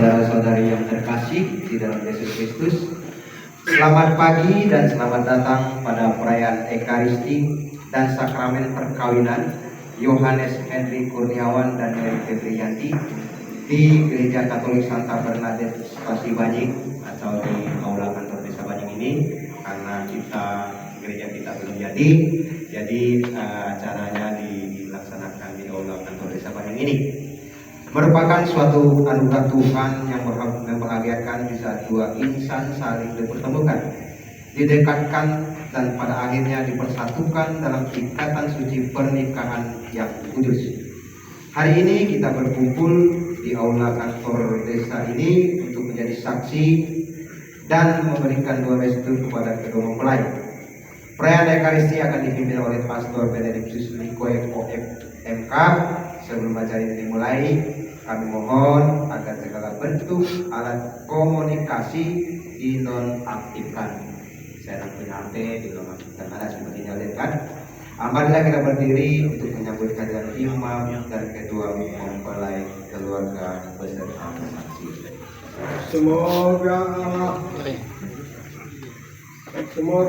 saudara-saudari yang terkasih di dalam Yesus Kristus, selamat pagi dan selamat datang pada perayaan Ekaristi dan sakramen perkawinan Yohanes Henry Kurniawan dan Mary Febrianti di Gereja Katolik Santa Bernadette Stasi Banying atau di Aula Kantor Desa Banying ini, karena gereja kita belum jadi acaranya dilaksanakan di Aula Kantor Desa Banying ini. Merupakan suatu anugerah Tuhan yang membahagiakan bisa dua insan saling dipertemukan, didekatkan, dan pada akhirnya dipersatukan dalam ikatan suci pernikahan yang kudus. Hari ini kita berkumpul di aula kantor desa ini untuk menjadi saksi dan memberikan dua restu kepada kedua mempelai. Perayaan Ekaristi akan dipimpin oleh Pastor Benedictus Likoe MK. Sebelum acara ini dimulai, kami mohon agar segala bentuk alat komunikasi dinonaktifkan. Saya nakpin HP dinonaktifkan, ada seperti nyalakan. Marilah kita berdiri untuk menyambut kehadiran imam dan kedua mempelai keluarga beserta saksi. Semoga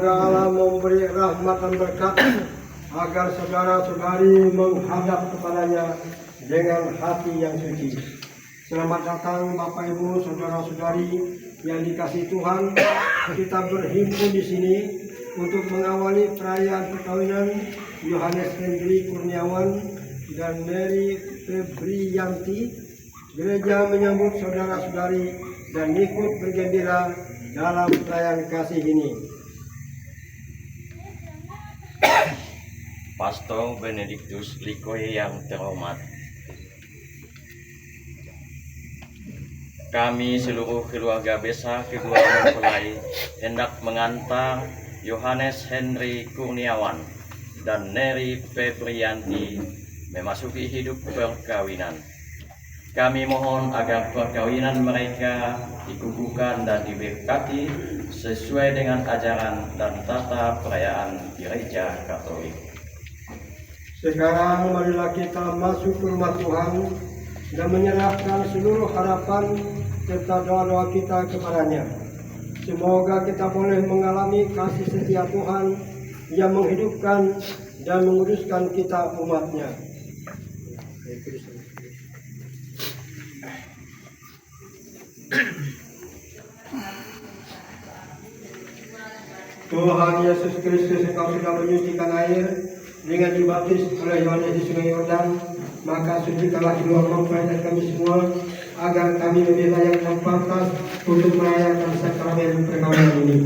Allah memberi rahmat dan berkat agar saudara-saudari menghadap kepadanya dengan hati yang suci. Selamat datang Bapak Ibu, saudara-saudari yang dikasihi Tuhan. Kita berhimpun di sini untuk mengawali perayaan perkawinan Yohanes Henry Kurniawan dan Mary Febrianti. Gereja menyambut saudara-saudari dan ikut bergembira dalam perayaan kasih ini. Pastor Benedictus Likoe yang terhormat, kami seluruh keluarga besar kedua mempelai hendak mengantar Yohanes Henry Kurniawan dan Mary Febrianti memasuki hidup perkawinan. Kami mohon agar perkawinan mereka dikukuhkan dan diberkati sesuai dengan ajaran dan tata perayaan Gereja Katolik. Sekarang marilah kita masuk ke rumah Tuhan dan menyerahkan seluruh harapan serta doa-doa kita kepadanya. Semoga kita boleh mengalami kasih setia Tuhan yang menghidupkan dan menguduskan kita umatnya. Tuhan Yesus Kristus, Engkau sudah menyucikan air dengan dibaptis oleh Yohanes di Sungai Yordan, maka sucikanlah kedua mempelai dan kami semua, agar kami lebih layak dan pantas untuk merayakan sakramen perkawinan ini.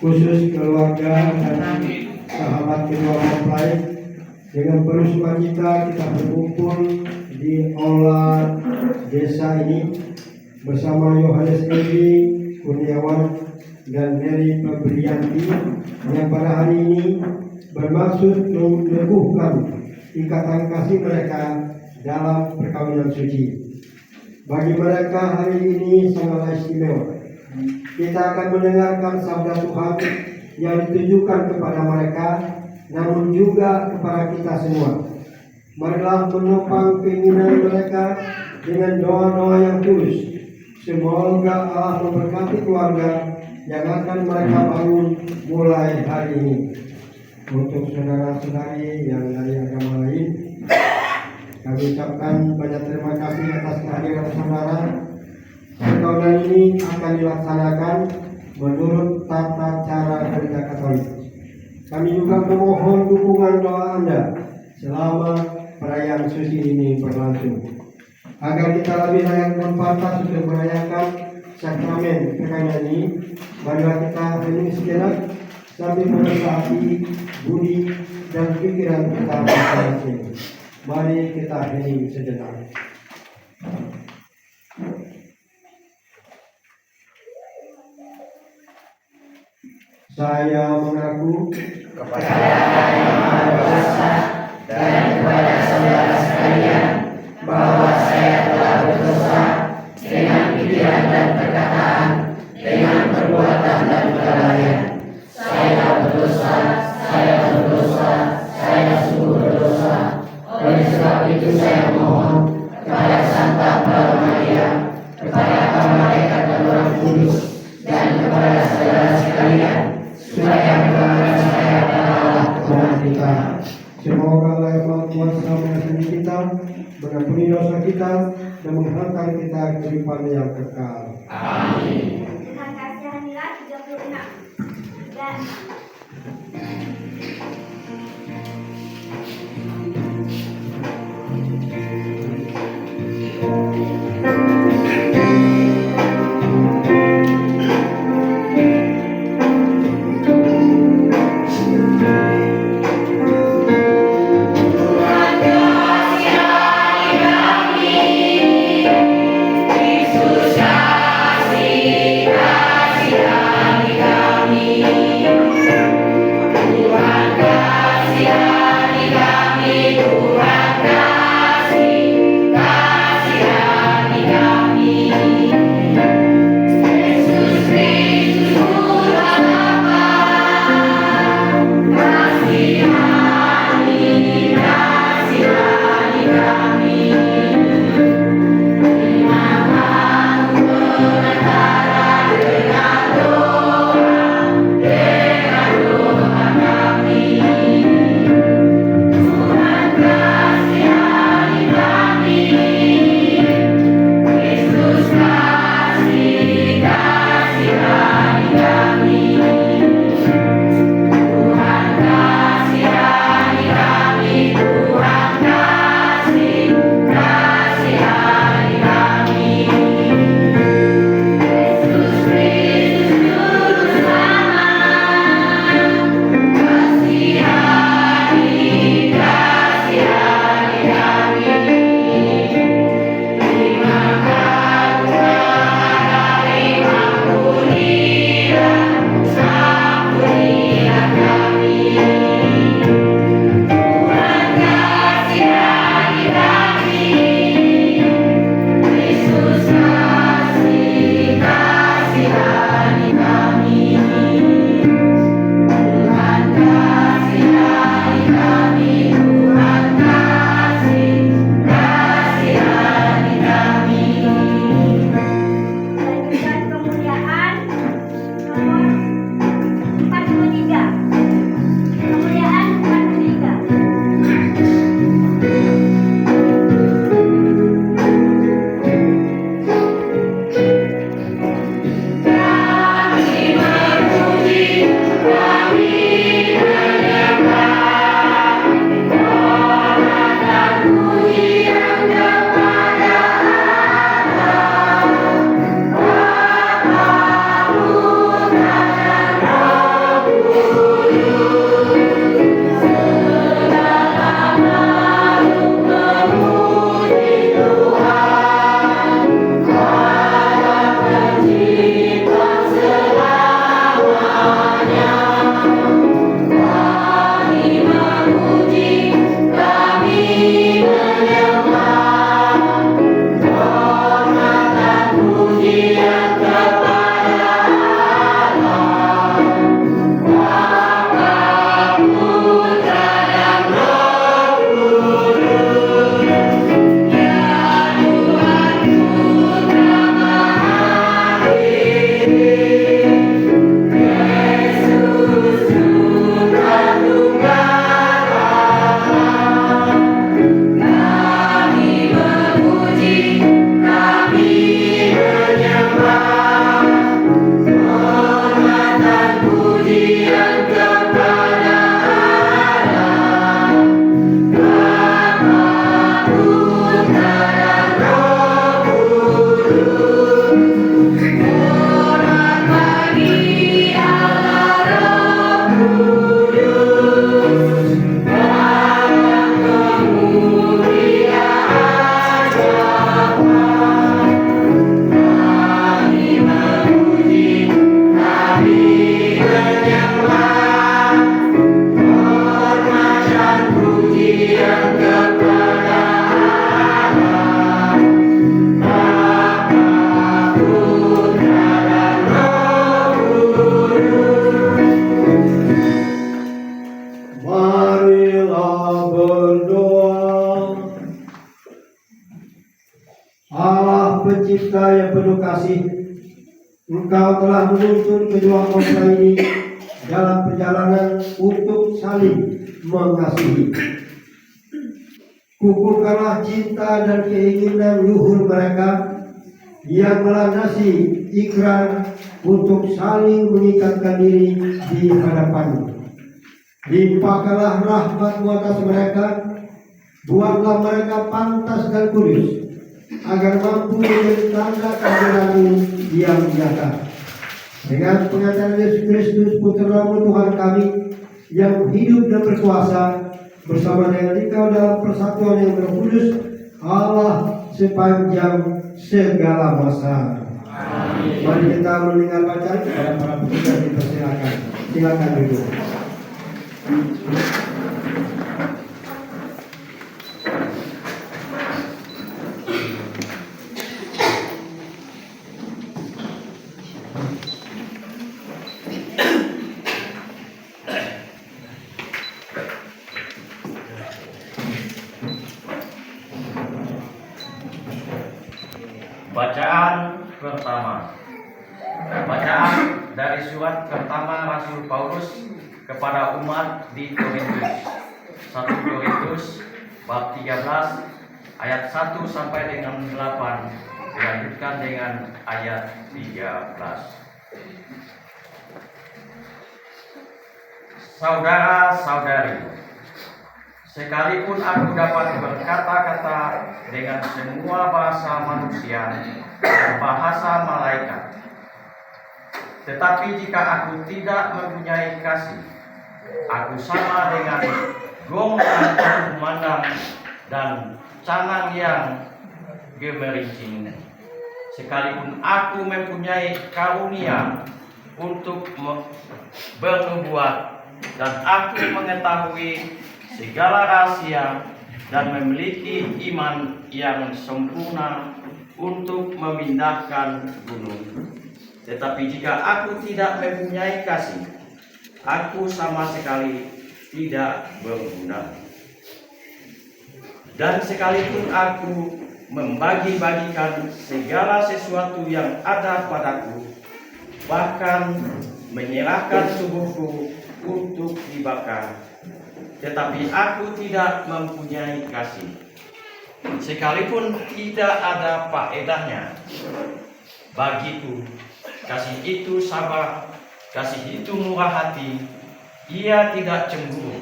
khusus keluarga dan sahabat kedua mempelai. Dengan penuh sukacita kita berkumpul di aula desa ini bersama Yohanes Henry Kurniawan dan Mary Febrianti yang pada hari ini bermaksud meneguhkan ikatan kasih mereka dalam perkawinan suci. Bagi mereka hari ini sangatlah istimewa. Kita akan mendengarkan sabda Tuhan yang ditujukan kepada mereka, namun juga kepada kita semua. Marilah menopang keinginan mereka dengan doa-doa yang tulus. Semoga Allah memberkati keluarga yang akan mereka bangun mulai hari ini. Untuk saudara-saudari yang dari agama lain, kami ucapkan banyak terima kasih atas kehadiran saudara. Perkawinan ini akan dilaksanakan menurut tata cara gereja Katolik. Kami juga memohon dukungan doa Anda selama perayaan suci ini berlangsung, agar kita lebih layak dan pantas untuk merayakan sakramen perkawinan ini. Marilah kita hening sejenak sambil meresapi budi dan pikiran kita masing-masing. Mari kita hening sejenak. Saya mengaku kepada Allah yang Maha Kuasa dan kepada saudara sekalian bahwa saya telah berdosa dengan pikiran dan perkataan, dengan perbuatan dan kelalaian. Saya berdosa, saya sungguh berdosa. Oleh sebab itu saya mohon kepada Santa Bapa Maria, kepada para malaikat dan Roh Kudus, dan kepada saudara sekalian, supaya doa saya kepada Allah Tuhan kita. Semoga Allah yang Maha Kuasa mengampuni kita, mengampuni dosa kita, dan menghantar kita ke kehidupan yang kekal. Amin. Dengan kasihanilah 36 dan Tuhan kasih, Allah pencipta yang penuh kasih, Engkau telah menuntun kedua mempelai ini dalam perjalanan untuk saling mengasihi. Kukuhkanlah cinta dan keinginan luhur mereka yang melandasi ikrar untuk saling mengikatkan diri di hadapan-Mu. Limpahkanlah rahmat-Mu atas mereka, buatlah mereka pantas dan kudus, agar mampu menjadi tanda kehadiran-Mu yang nyata. Dengan pengantaran Yesus Kristus, Putra-Mu Tuhan kami, yang hidup dan berkuasa, bersama dengan Engkau dalam persatuan yang berkudus, Allah sepanjang segala masa. Amin. Mari kita mendengar bacaan kepada para petugas, dipersilakan. Silakan duduk. Bacaan pertama. Bacaan dari surat pertama Rasul Paulus kepada umat di Korintus. 1 Korintus bab 13 ayat 1 sampai dengan 8, dilanjutkan dengan ayat 13. Saudara-saudari, sekalipun aku dapat berkata-kata dengan semua bahasa manusia dan bahasa malaikat, tetapi jika aku tidak mempunyai kasih, aku sama dengan gong yang berkumandang dan canang yang gemerincing. Sekalipun aku mempunyai karunia untuk bernubuat, dan aku mengetahui segala rahasia dan memiliki iman yang sempurna untuk memindahkan gunung. Tetapi jika aku tidak mempunyai kasih, aku sama sekali tidak berguna. Dan sekalipun aku membagi-bagikan segala sesuatu yang ada padaku, bahkan menyerahkan tubuhku untuk dibakar, tetapi aku tidak mempunyai kasih, sekalipun tidak ada faedahnya bagiku. Kasih itu sabar, kasih itu murah hati, ia tidak cemburu,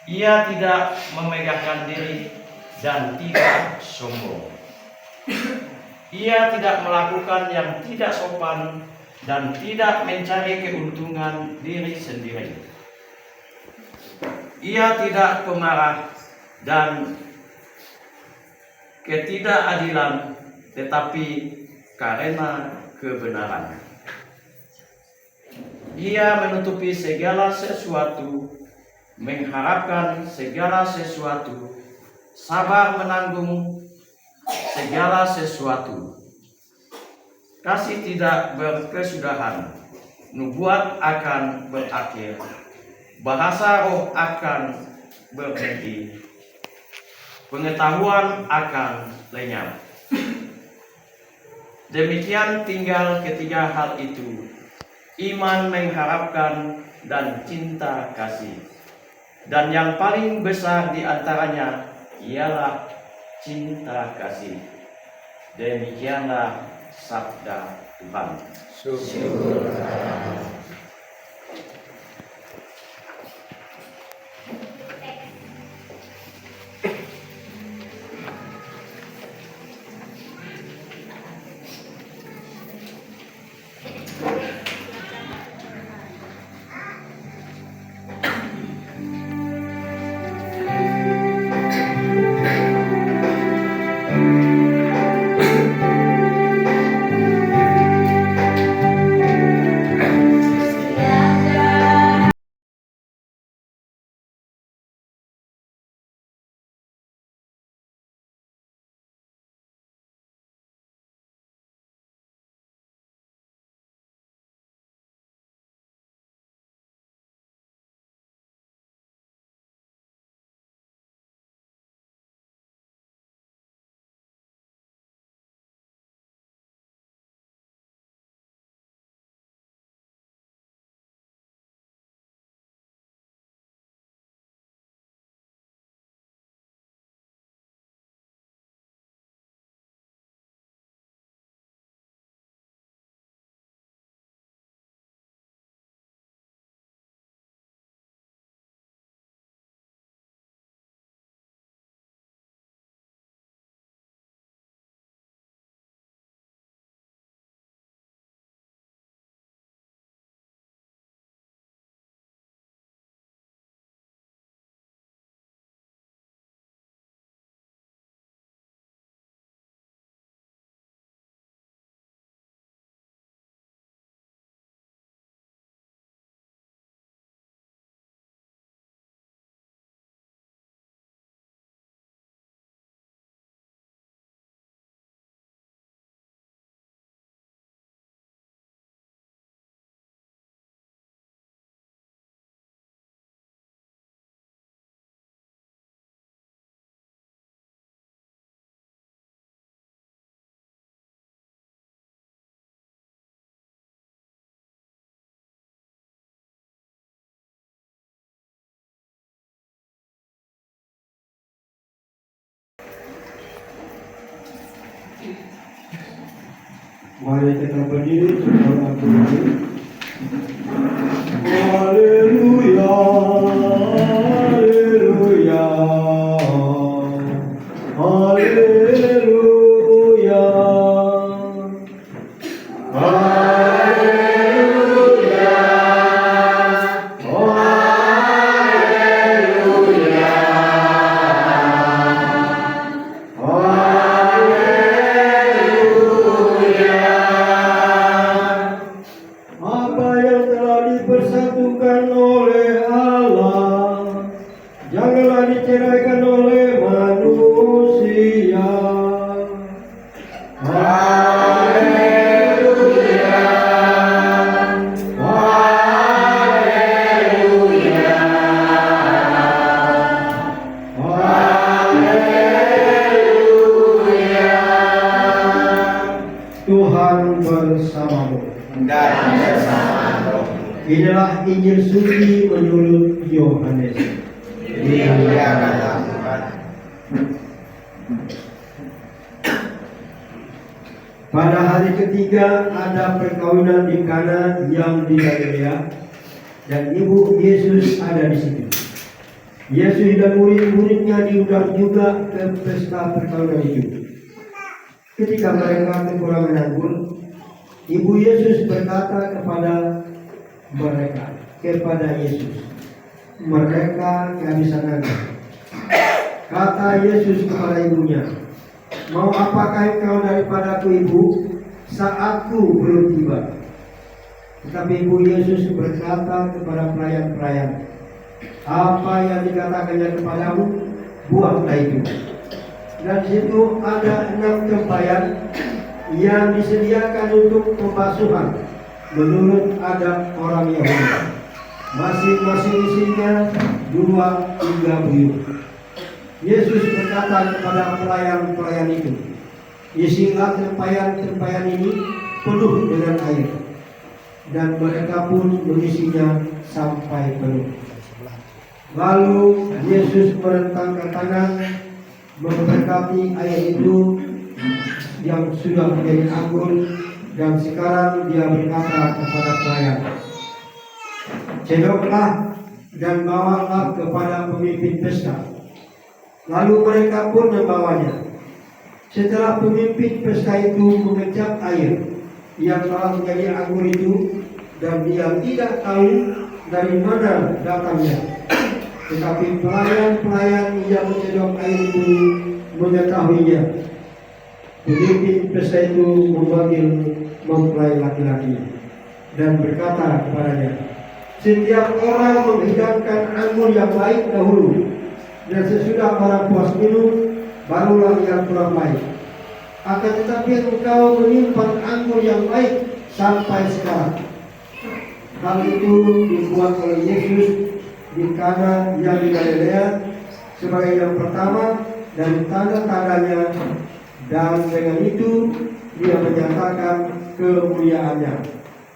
ia tidak memegahkan diri dan tidak sombong. Ia tidak melakukan yang tidak sopan dan tidak mencari keuntungan diri sendiri. Ia tidak pemarah dan ketidakadilan, tetapi karena kebenaran. Ia menutupi segala sesuatu, mengharapkan segala sesuatu, sabar menanggung segala sesuatu. Kasih tidak berkesudahan, nubuat akan berakhir, bahasa roh akan berhenti, pengetahuan akan lenyap. Demikian tinggal ketiga hal itu, iman, mengharapkan, dan cinta kasih. Dan yang paling besar di antaranya ialah cinta kasih. Demikianlah sabda Tuhan. Syukur. Mari kita berdiri sebelum berdiri. Haleluya, haleluya, haleluya, haleluya, apa yang telah dipersatukan oleh Allah janganlah diceraikan oleh manusia. Haleluya, haleluya, haleluya. Tuhan bersamamu. Dan bersama roh. Inilah Injil suci menurut Yohanes. Dimuliakanlah Tuhan. Pada hari ketiga ada perkawinan di Kana yang di Galilea, dan ibu Yesus ada di situ. Yesus dan murid-muridnya diundang juga ke pesta perkawinan itu. Ketika mereka kekurangan anggur, ibu Yesus berkata kepada Yesus, mereka kehabisan anggur. Kata Yesus kepada ibunya, mau apakah engkau daripadaku, ibu, saatku belum tiba. Tetapi ibu Yesus berkata kepada pelayan-pelayan, apa yang dikatakannya kepadamu, buatlah itu. Dan di situ ada 6 tempayan yang disediakan untuk pembasuhan menurut adat orang Yahudi. Masing-masing isinya 2 hingga buyut. Yesus berkata kepada pelayan-pelayan itu, isilah tempayan-tempayan ini penuh dengan air. Dan mereka pun mengisinya sampai penuh. Lalu Yesus merentangkan tangan, memberkati air itu yang sudah menjadi anggur, dan sekarang dia berkata kepada pelayan, cedoklah dan bawalah kepada pemimpin pesta. Lalu mereka pun membawanya. Setelah pemimpin pesta itu mengecap air yang telah menjadi anggur itu, dan dia tidak tahu dari mana datangnya, tetapi pelayan-pelayan yang mencedok air itu mengetahuinya. Pemimpin pesta itu memanggil mempelai laki-laki dan berkata kepadanya, setiap orang menghidangkan anggur yang baik dahulu, dan sesudah orang puas minum, barulah yang kurang baik. Akan tetapi engkau menyimpan anggur yang baik sampai sekarang. Hal itu dibuat oleh Yesus di Kana yang di Galilea sebagai yang pertama dan tanda-tandanya, dan dengan itu dia menyatakan kemuliaannya,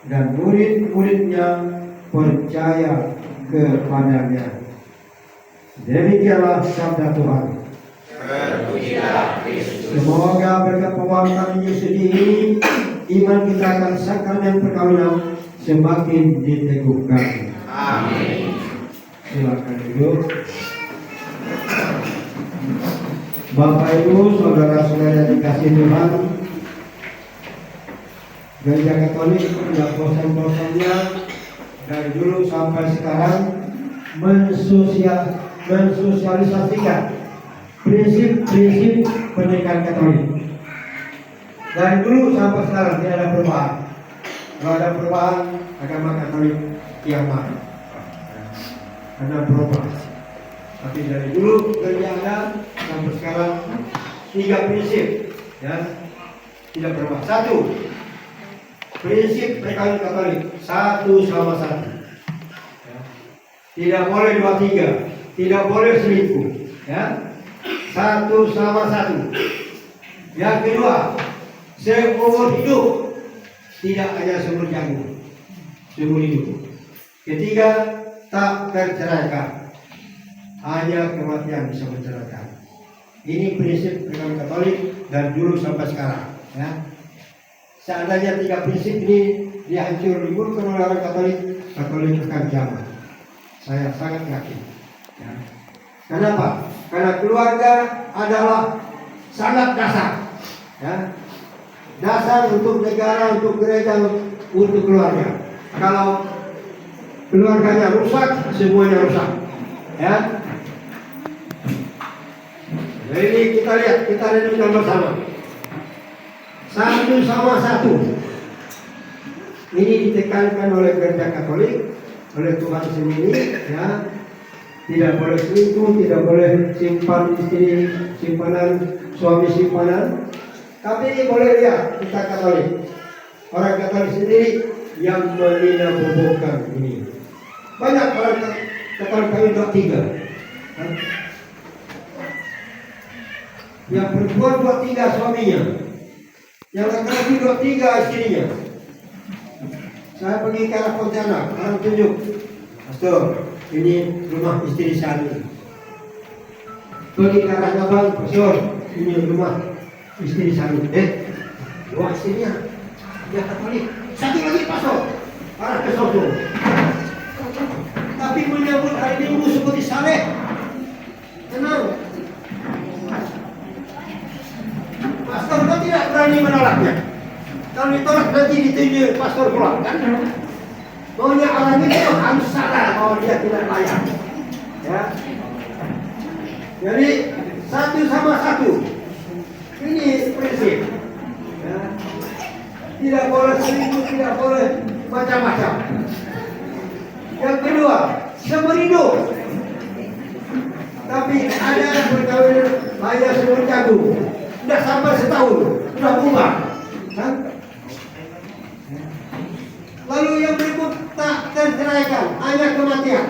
dan murid-muridnya percaya kepadanya. Demikianlah sabda Tuhan. Terpujilah Kristus. Semoga berkat pewartaan Yesus ini, iman kita akan sakramen perkawinan semakin diteguhkan. Amin. Silakan duduk. Bapak Ibu, saudara-saudara yang dikasihi Tuhan, Gereja Katolik tidak bosan-bosannya dari dulu sampai sekarang mensosialisasikan prinsip-prinsip pernikahan Katolik. Dari dulu sampai sekarang tidak ada perubahan. Kalau ada perubahan, agama Katolik kiamat karena berubah. Tapi dari dulu gereja ada sampai sekarang 3 prinsip, ya, tidak berubah. 1, prinsip perkawinan Katolik 1 sama 1. Ya. Tidak boleh 2-3, tidak boleh selingkuh, ya. 1 sama 1. Yang kedua, seumur hidup, tidak hanya seumur jagung, seumur hidup. Ketiga, tak terceraikan, hanya kematian bisa menceraikan. Ini prinsip perkawinan Katolik dari dulu sampai sekarang. Ya. Seandainya 3 prinsip ini dihancurkan oleh orang Katolik, Katolik akan kiamat. Saya sangat yakin. Ya. Kenapa? Karena keluarga adalah sangat dasar. Ya. Dasar untuk negara, untuk gereja, untuk keluarga. Kalau keluarganya rusak, semuanya rusak. Ya. Jadi ini kita lihat, kita renungkan bersama. Satu sama satu. Ini ditekankan oleh gereja Katolik, oleh Tuhan sendiri, ya. Tidak boleh selingkuh, tidak boleh simpan istri, simpanan, suami simpanan. Tapi boleh lihat kita Katolik, orang Katolik sendiri yang meninabobokan ini. Banyak orang Katolik kami 3. Yang perempuan 3 suaminya, yang laki-laki 3 istrinya. Saya pergi ke arah Pontianak, orang tunjuk, Pastor, ini rumah istri saya. Pergi ke arah Sabang, Pastor, ini rumah istri saya. Dua istrinya, dia Katolik. Satu lagi Pastor, arah ke Soto. Tapi menyambut hari Minggu seperti saleh, tenang. Pastor kan tidak berani menolaknya. Kalau ditolak nanti ditunjuk pastor pulang kan? Maunya orang itu harus sadar bahwa dia tidak layak. Ya. Jadi satu sama satu. Ini prinsip. Ya. Tidak boleh selingkuh, tidak boleh macam-macam. Yang kedua, semerindo. Tapi ada yang berkawin hanya seumur jagung. Tidak sampai setahun, sudah bubar. Kan? Lalu yang berikut tak terceraikan, hanya kematian.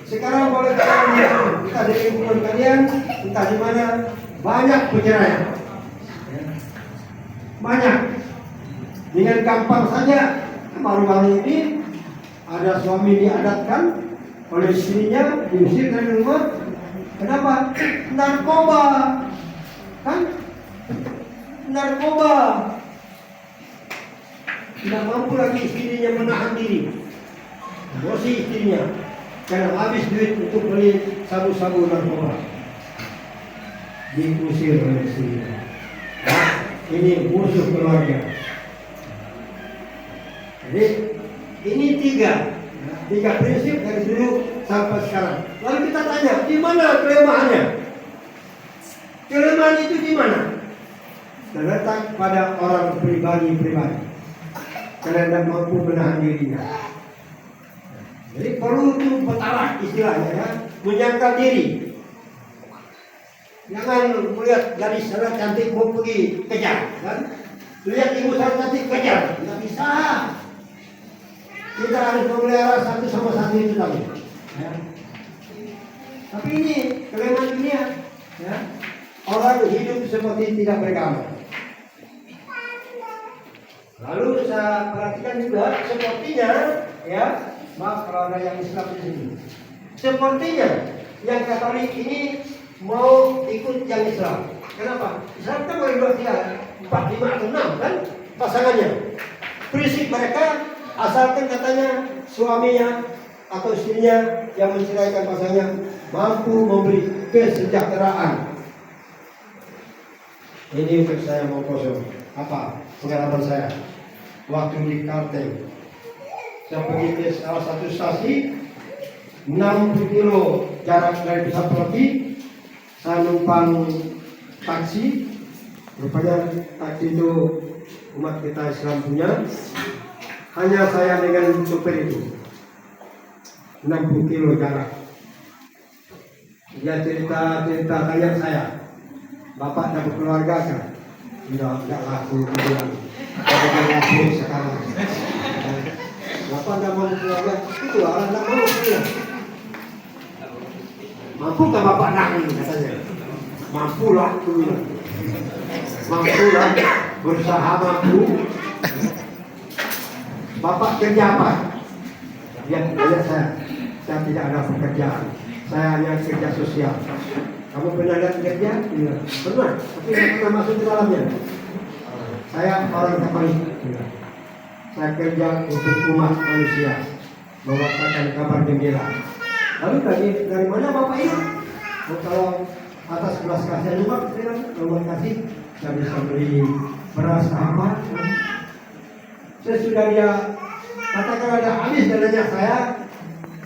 Sekarang boleh kalian lihat, kita di lingkungan kalian, entah di mana, banyak perceraian. Banyak. Dengan gampang saja, baru-baru ini ada suami diadatkan oleh istrinya, diusir dari rumah. Kenapa? Narkoba. Kan? Narkoba. Tidak mampu lagi istrinya menahan diri. Emosi istrinya karena habis duit untuk beli sabu-sabu narkoba. Diusir oleh istrinya. Ini musuh keluarga. Jadi ini 3 prinsip dari dulu sampai sekarang. Lalu kita tanya, di mana kelemahannya? Kelemahan itu di mana? Terletak pada orang pribadi-pribadi. Karena tidak mampu menahan dirinya. Jadi perlu itu bertalak istilahnya, ya, menyangkal diri. Jangan melihat gadis sana cantik mau pergi kejar, kan? Lihat ibu sana cantik kejar, tidak bisa. Kita harus memelihara satu sama satu itu tadi. Ya. Tapi ini kelemahan dunia, ya. Orang hidup seperti tidak beragama. Lalu saya perhatikan juga sepertinya, ya, maaf kalau ada yang Islam di sini. Sepertinya yang Katolik ini mau ikut yang Islam. Kenapa? Islam kan boleh 2, 3, 4, 5 atau 6 kan pasangannya. Prinsip mereka asalkan katanya suaminya atau istrinya yang menceraikan pasangannya mampu memberi kesejahteraan. Ini untuk saya mau kosong. Apa pengalaman saya? Waktu di Kalteng, saya pergi ke salah satu stasi, 60 kilo jarak dari pusat Pelepi. Saya numpang taksi. Rupanya taksi itu umat kita Islam punya. Hanya saya dengan supir itu, 60 kilo jarak. Dia cerita tanya saya, Bapak dapat keluarga kan? Tidak laku kemudian. Tidak laku sekarang. Bapak tidak mau keluarga? Itu orang tidak mau keluarga. Mampukah Bapak nangis katanya? Mampulah keluarga. Mampulah, berusaha mampu. Bapak kerja apa? Dia tanya saya tidak ada pekerjaan. Saya hanya kerja sosial. Kamu pernah lihat gereja? Iya. Pernah, tapi nggak pernah masuk ke dalamnya. Saya orang Katolik. Iya. Saya kerja untuk umat manusia, membawakan kabar gembira. Lalu dari mana Bapak ini? Oh, kalau atas belas kasihan umat, terima kasih. Saya bisa beli beras apa? Saya sudah dia katakan ada habis dananya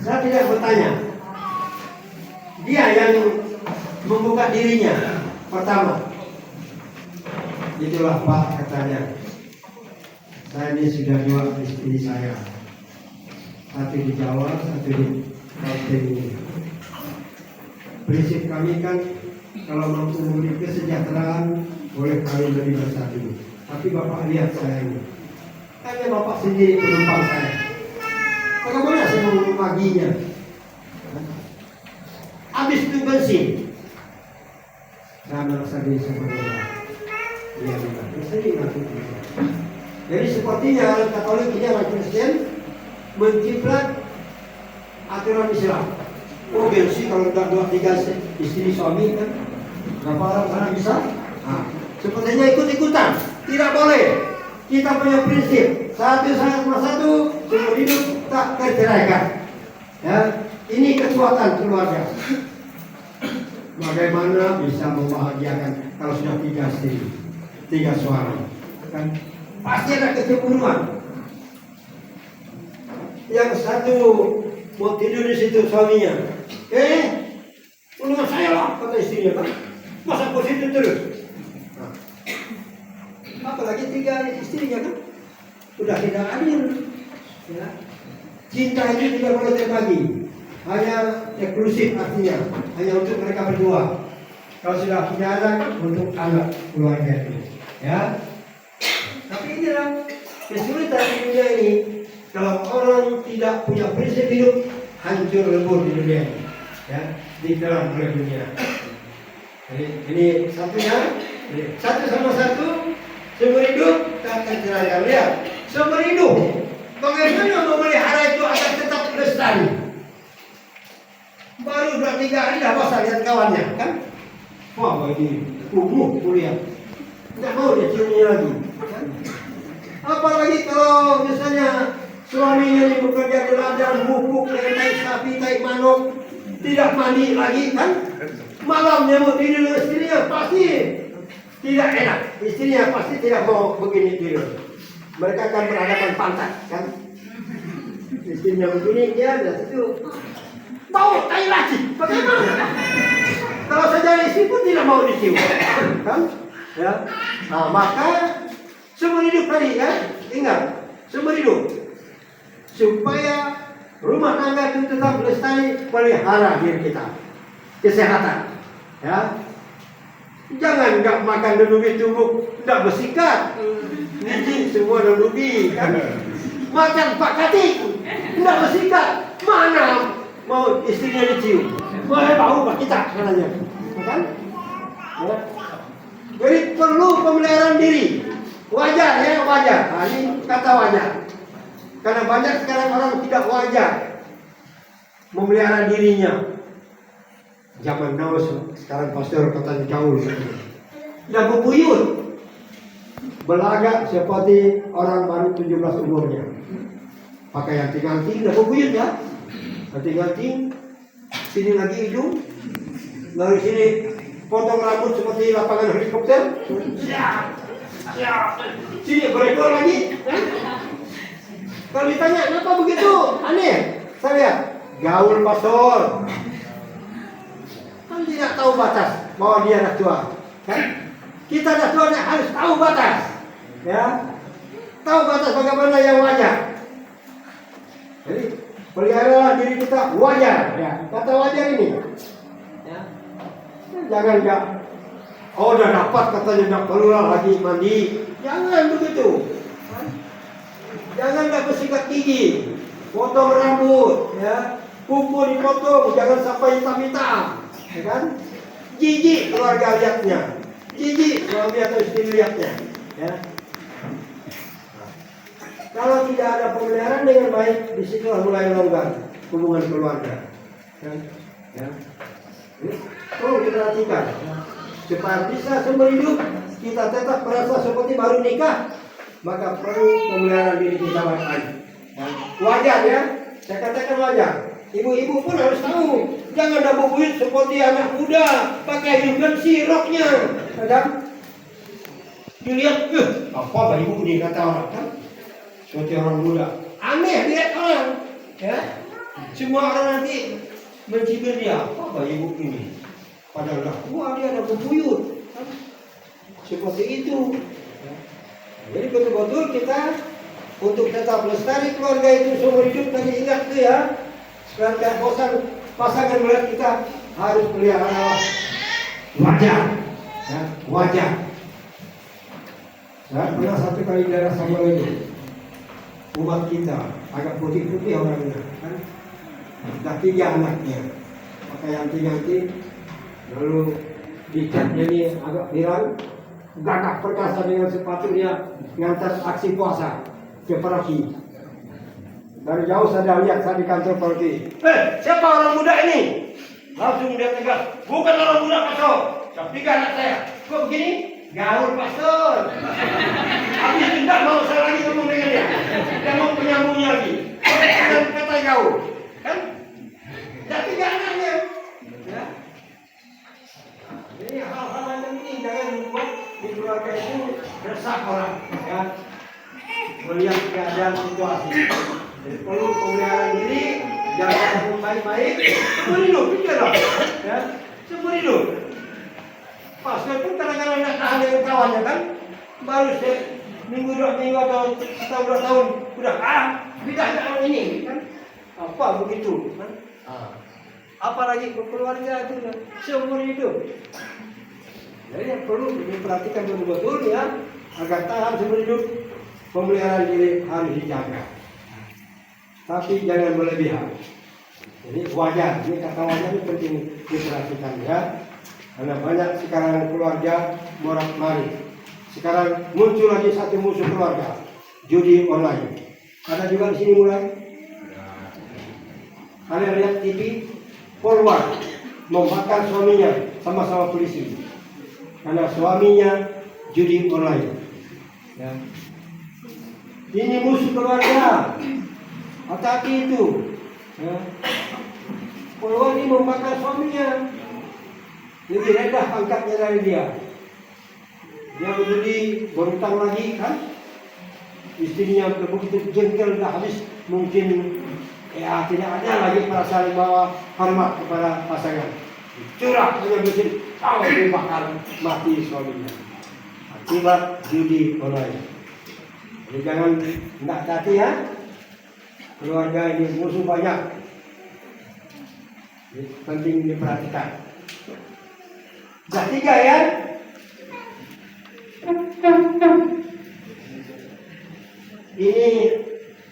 saya tidak bertanya. Dia yang membuka dirinya pertama. Itulah Pak katanya. Saya ini sudah 2 istri saya. Satu di Jawa, satu di Kalteng ini. Prinsip kami kan kalau mampu memberi kesejahteraan boleh kawin lebih bersatu. Tapi Bapak lihat saya ini. Hanya Bapak sendiri penumpang saya. Bagaimana saya mau membaginya? Habis itu bensin. Saya merasa diri seperti Iya, saya mengaku. Jadi sepertinya orang Katolik ini orang Kristen menciplak aturan Islam. Oh bensin kalau tidak 2-3 istri suami kan, berapa orang bisa? Nah, sepertinya ikut-ikutan, tidak boleh. Kita punya prinsip satu sama satu, seumur hidup tak terceraikan. Ya, ini kekuatan keluarga. Bagaimana bisa membahagiakan kalau sudah 3 istri, 3 suami? Kan pasti ada kecemburuan. Yang satu mau tidur di situ suaminya, menurut saya lah kata istrinya kan, masa positif terus. Nah, apalagi 3 istrinya kan, sudah tidak adil. Ya. Cinta itu tidak boleh terbagi, hanya eksklusif artinya, hanya untuk mereka berdua. Kalau sudah tidak ada untuk anak keluarga itu. Ya. Tapi inilah kesulitan di dunia ini. Kalau orang tidak punya prinsip hidup, hancur lebur di dunia ini. Ya, ditelan oleh dunia. Jadi ini satunya, satu sama satu, seumur hidup tak terceraikan. Lihat, seumur hidup. Bagaimana memelihara itu agar tetap lestari? Baru 2-3 hari dah bosan lihat kawannya, kan? Wah, ini kumuh kuliah. Tidak mau dia ciumnya lagi. Kan? Apalagi kalau misalnya suaminya ini bekerja di ladang, bubuk, naik sapi, naik manuk, tidak mandi lagi, kan? Malamnya mau tidur dengan istrinya pasti tidak enak. Istrinya pasti tidak mau begini tidur. Mereka akan berhadapan pantat, kan? Istrinya begini, dia dari situ bau tai laci. Bagaimana? Kalau saja istri pun tidak mau dicium, kan? Ya. Nah, maka seumur hidup tadi, kan? Ingat, seumur hidup. Supaya rumah tangga itu tetap lestari, pelihara diri kita, kesehatan, ya. Jangan nggak makan denubi tubuh, nggak bersikat, niji semua denubi, kan. Makan Pak Katik, nggak bersikat, mana mau istrinya dicium, boleh bau Pak kita, katanya, kan? Ya. Jadi perlu pemeliharaan diri, wajar ya wajar. Nah, ini kata wajar. Karena banyak sekarang orang tidak wajar memelihara dirinya. Zaman now sekarang pastor katanya jauh. Tidak bebuyut, belagak seperti orang baru 17 umurnya. Pakai anting-anting, tidak bebuyut ya. Anting-anting, sini lagi hidung, lalu sini potong rambut seperti lapangan helikopter. Sini berekor lagi. Kalau ditanya, kenapa begitu? Aneh. Saya lihat, gaul pastor. Kan tidak tahu batas bahwa dia anak tua. Kan? Kita anak tua harus tahu batas. Ya. Tahu batas bagaimana yang wajar. Jadi, pelihara diri kita wajar. Ya. Kata wajar ini. Ya. Jangan enggak. Oh, udah dapat katanya enggak perlu lagi mandi. Jangan begitu. Jangan nggak bersikat gigi, potong rambut, ya, kuku dipotong, jangan sampai hitam-hitam, ya kan? Jijik keluarga lihatnya, jijik suami atau istri lihatnya, ya. Nah, kalau tidak ada pemeliharaan dengan baik, disitulah mulai longgar hubungan keluarga, ya. Tolong diperhatikan supaya bisa seumur hidup kita tetap merasa seperti baru nikah, maka perlu pemeliharaan diri kita baik-baik. Wajar ya, saya katakan wajar. Ibu-ibu pun harus tahu, jangan dabubuit seperti anak muda, pakai hiu bersih roknya, kan? Dilihat, apa ibu ini kata orang kan? Seperti orang muda, aneh lihat orang, ya. Semua orang nanti mencibir dia, apa ibu ini? Padahal dah tua dia ada bubuyut, kan? Seperti itu. Jadi betul-betul kita untuk tetap lestari keluarga itu seumur hidup, tadi ingat tuh ya, supaya tidak bosan pasangan melihat kita harus pelihara wajah, ya, wajah. Saya pernah satu kali daerah sama ini, umat kita agak putih-putih orangnya, kan? Dah 3 anaknya, pakai anting-anting, lalu dicat jadi agak viral, gagah perkasa dengan sepatu dia ngantar aksi puasa ke Paroki. Dari jauh saya lihat saya di kantor Paroki. Siapa orang muda ini? Langsung dia tegas, bukan orang muda pastor, tapi anak saya. Kok begini? Gaul pastor. Habis itu tidak mau saya lagi ngomong dengan dia. Tidak mau penyambungnya lagi. Dan kata gaul, kan? Dan 3 anaknya. Ya. Jadi hal-hal macam ini jangan membuat di keluarga itu resah orang, ya. Melihat keadaan situasi. Jadi perlu pemeliharaan diri, jangan baik-baik. Seumur hidup, pikir dong, ya. Seumur hidup. Pastor pun kadang-kadang tidak tahan dengan kawannya kan, baru minggu 2 minggu atau setahun 2 tahun sudah bidahnya orang ini kan, apa begitu kan? Apalagi keluarga itu seumur hidup. Jadi yang perlu diperhatikan betul-betul ya, agar tahan seumur hidup, pemeliharaan diri harus dijaga. Tapi jangan berlebihan. Jadi wajar, ini kata wajar ini penting diperhatikan ya. Karena banyak sekarang keluarga morak-marik. Sekarang muncul lagi satu musuh keluarga, judi online. Ada juga di sini mulai. Kalian lihat TV, polwan membakar suaminya sama-sama polisi. Karena suaminya judi online. Ya. Ini musuh keluarga. Hati-hati itu. Ya. Polwan ini membakar suaminya. Lebih rendah pangkatnya dari dia. Dia menjadi berutang lagi kan? Istrinya begitu jengkel dah habis, mungkin ya tidak ada lagi perasaan bahwa hormat kepada pasangan. Curah hanya mungkin tahu dibakar mati suaminya. Akibat judi online. Jadi jangan tidak hati ya. Keluarga ini musuh banyak. Jadi, penting diperhatikan. Sudah 3 ya. Ini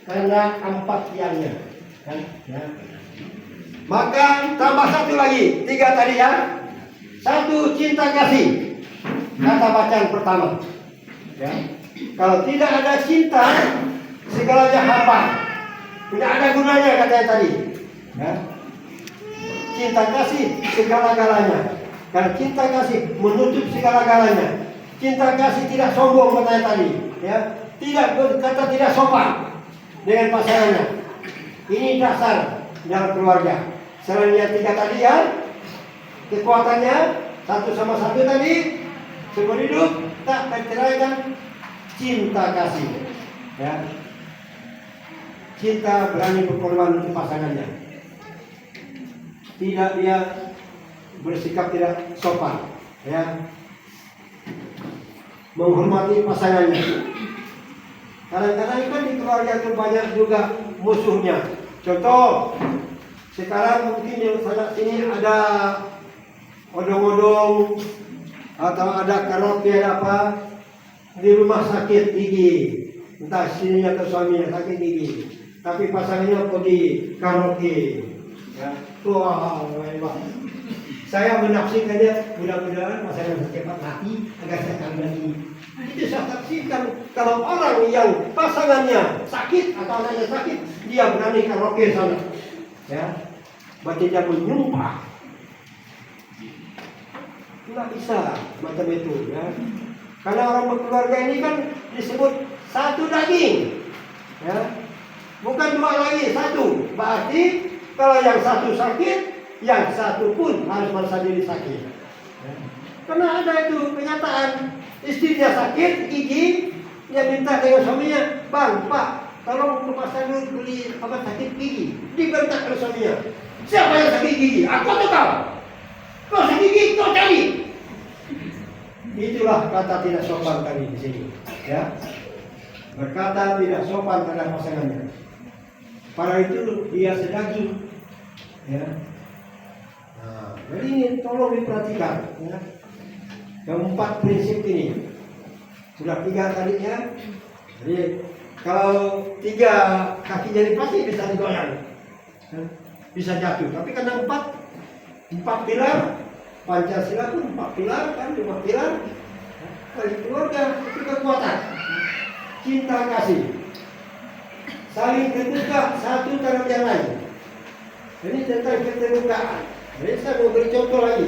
karena 4 tiangnya, kan? Ya. Maka tambah 1 lagi, 3 tadi ya. 1 cinta kasih. Kata bacaan pertama. Ya. Kalau tidak ada cinta, segalanya hampa. Tidak ada gunanya katanya tadi. Ya. Cinta kasih segala-galanya. Karena cinta kasih menutup segala-galanya. Cinta kasih tidak sombong katanya tadi, ya. Tidak berkata tidak sopan dengan pasangannya. Ini dasar dalam keluarga. Selain yang 3 tadi ya, kekuatannya 1 sama 1 tadi, seumur hidup tak terceraikan, cinta kasih, ya. Cinta berani berkorban untuk pasangannya. Tidak dia bersikap tidak sopan, ya. Menghormati pasangannya. Kadang-kadang kan di keluarga itu banyak juga musuhnya. Contoh, sekarang mungkin yang sana sini ada odong-odong atau ada karaoke apa di rumah sakit gigi, entah sininya atau suaminya sakit gigi, tapi pasangannya pergi karaoke, ya. Wah, saya menafsirkannya, mudah-mudahan pasangan cepat mati agar saya kembali. Itu saya tafsirkan, kalau orang yang pasangannya sakit atau anaknya sakit, dia berani karaoke sana, ya, berarti dia menyumpah nggak bisa macam itu ya. Karena orang berkeluarga ini kan disebut satu daging, ya. Bukan dua lagi, satu. Berarti kalau yang satu sakit, yang satu pun harus merasa diri sakit. Ya. Karena ada itu kenyataan, istrinya sakit gigi, dia minta dengan suaminya, bang, pak, tolong ke pasar dulu beli obat sakit gigi. Dibentak oleh suaminya. Siapa yang sakit gigi? Aku atau kau? Kau sakit gigi, kau cari. Itulah kata tidak sopan tadi di sini, ya. Berkata tidak sopan pada pasangannya. Para itu dia sedaging, ya. Nah, jadi ini tolong diperhatikan, ya. Keempat prinsip ini sudah 3 tadi ya. Jadi kalau 3 kaki jadi pasti bisa digoyang, ya. Bisa jatuh. Tapi karena 4 pilar Pancasila pun 4 pilar kan, 5 pilar. Bagi keluarga itu kekuatan, cinta kasih, saling terbuka satu terhadap yang lain. Ini tentang keterbukaan. Jadi saya mau beri contoh lagi.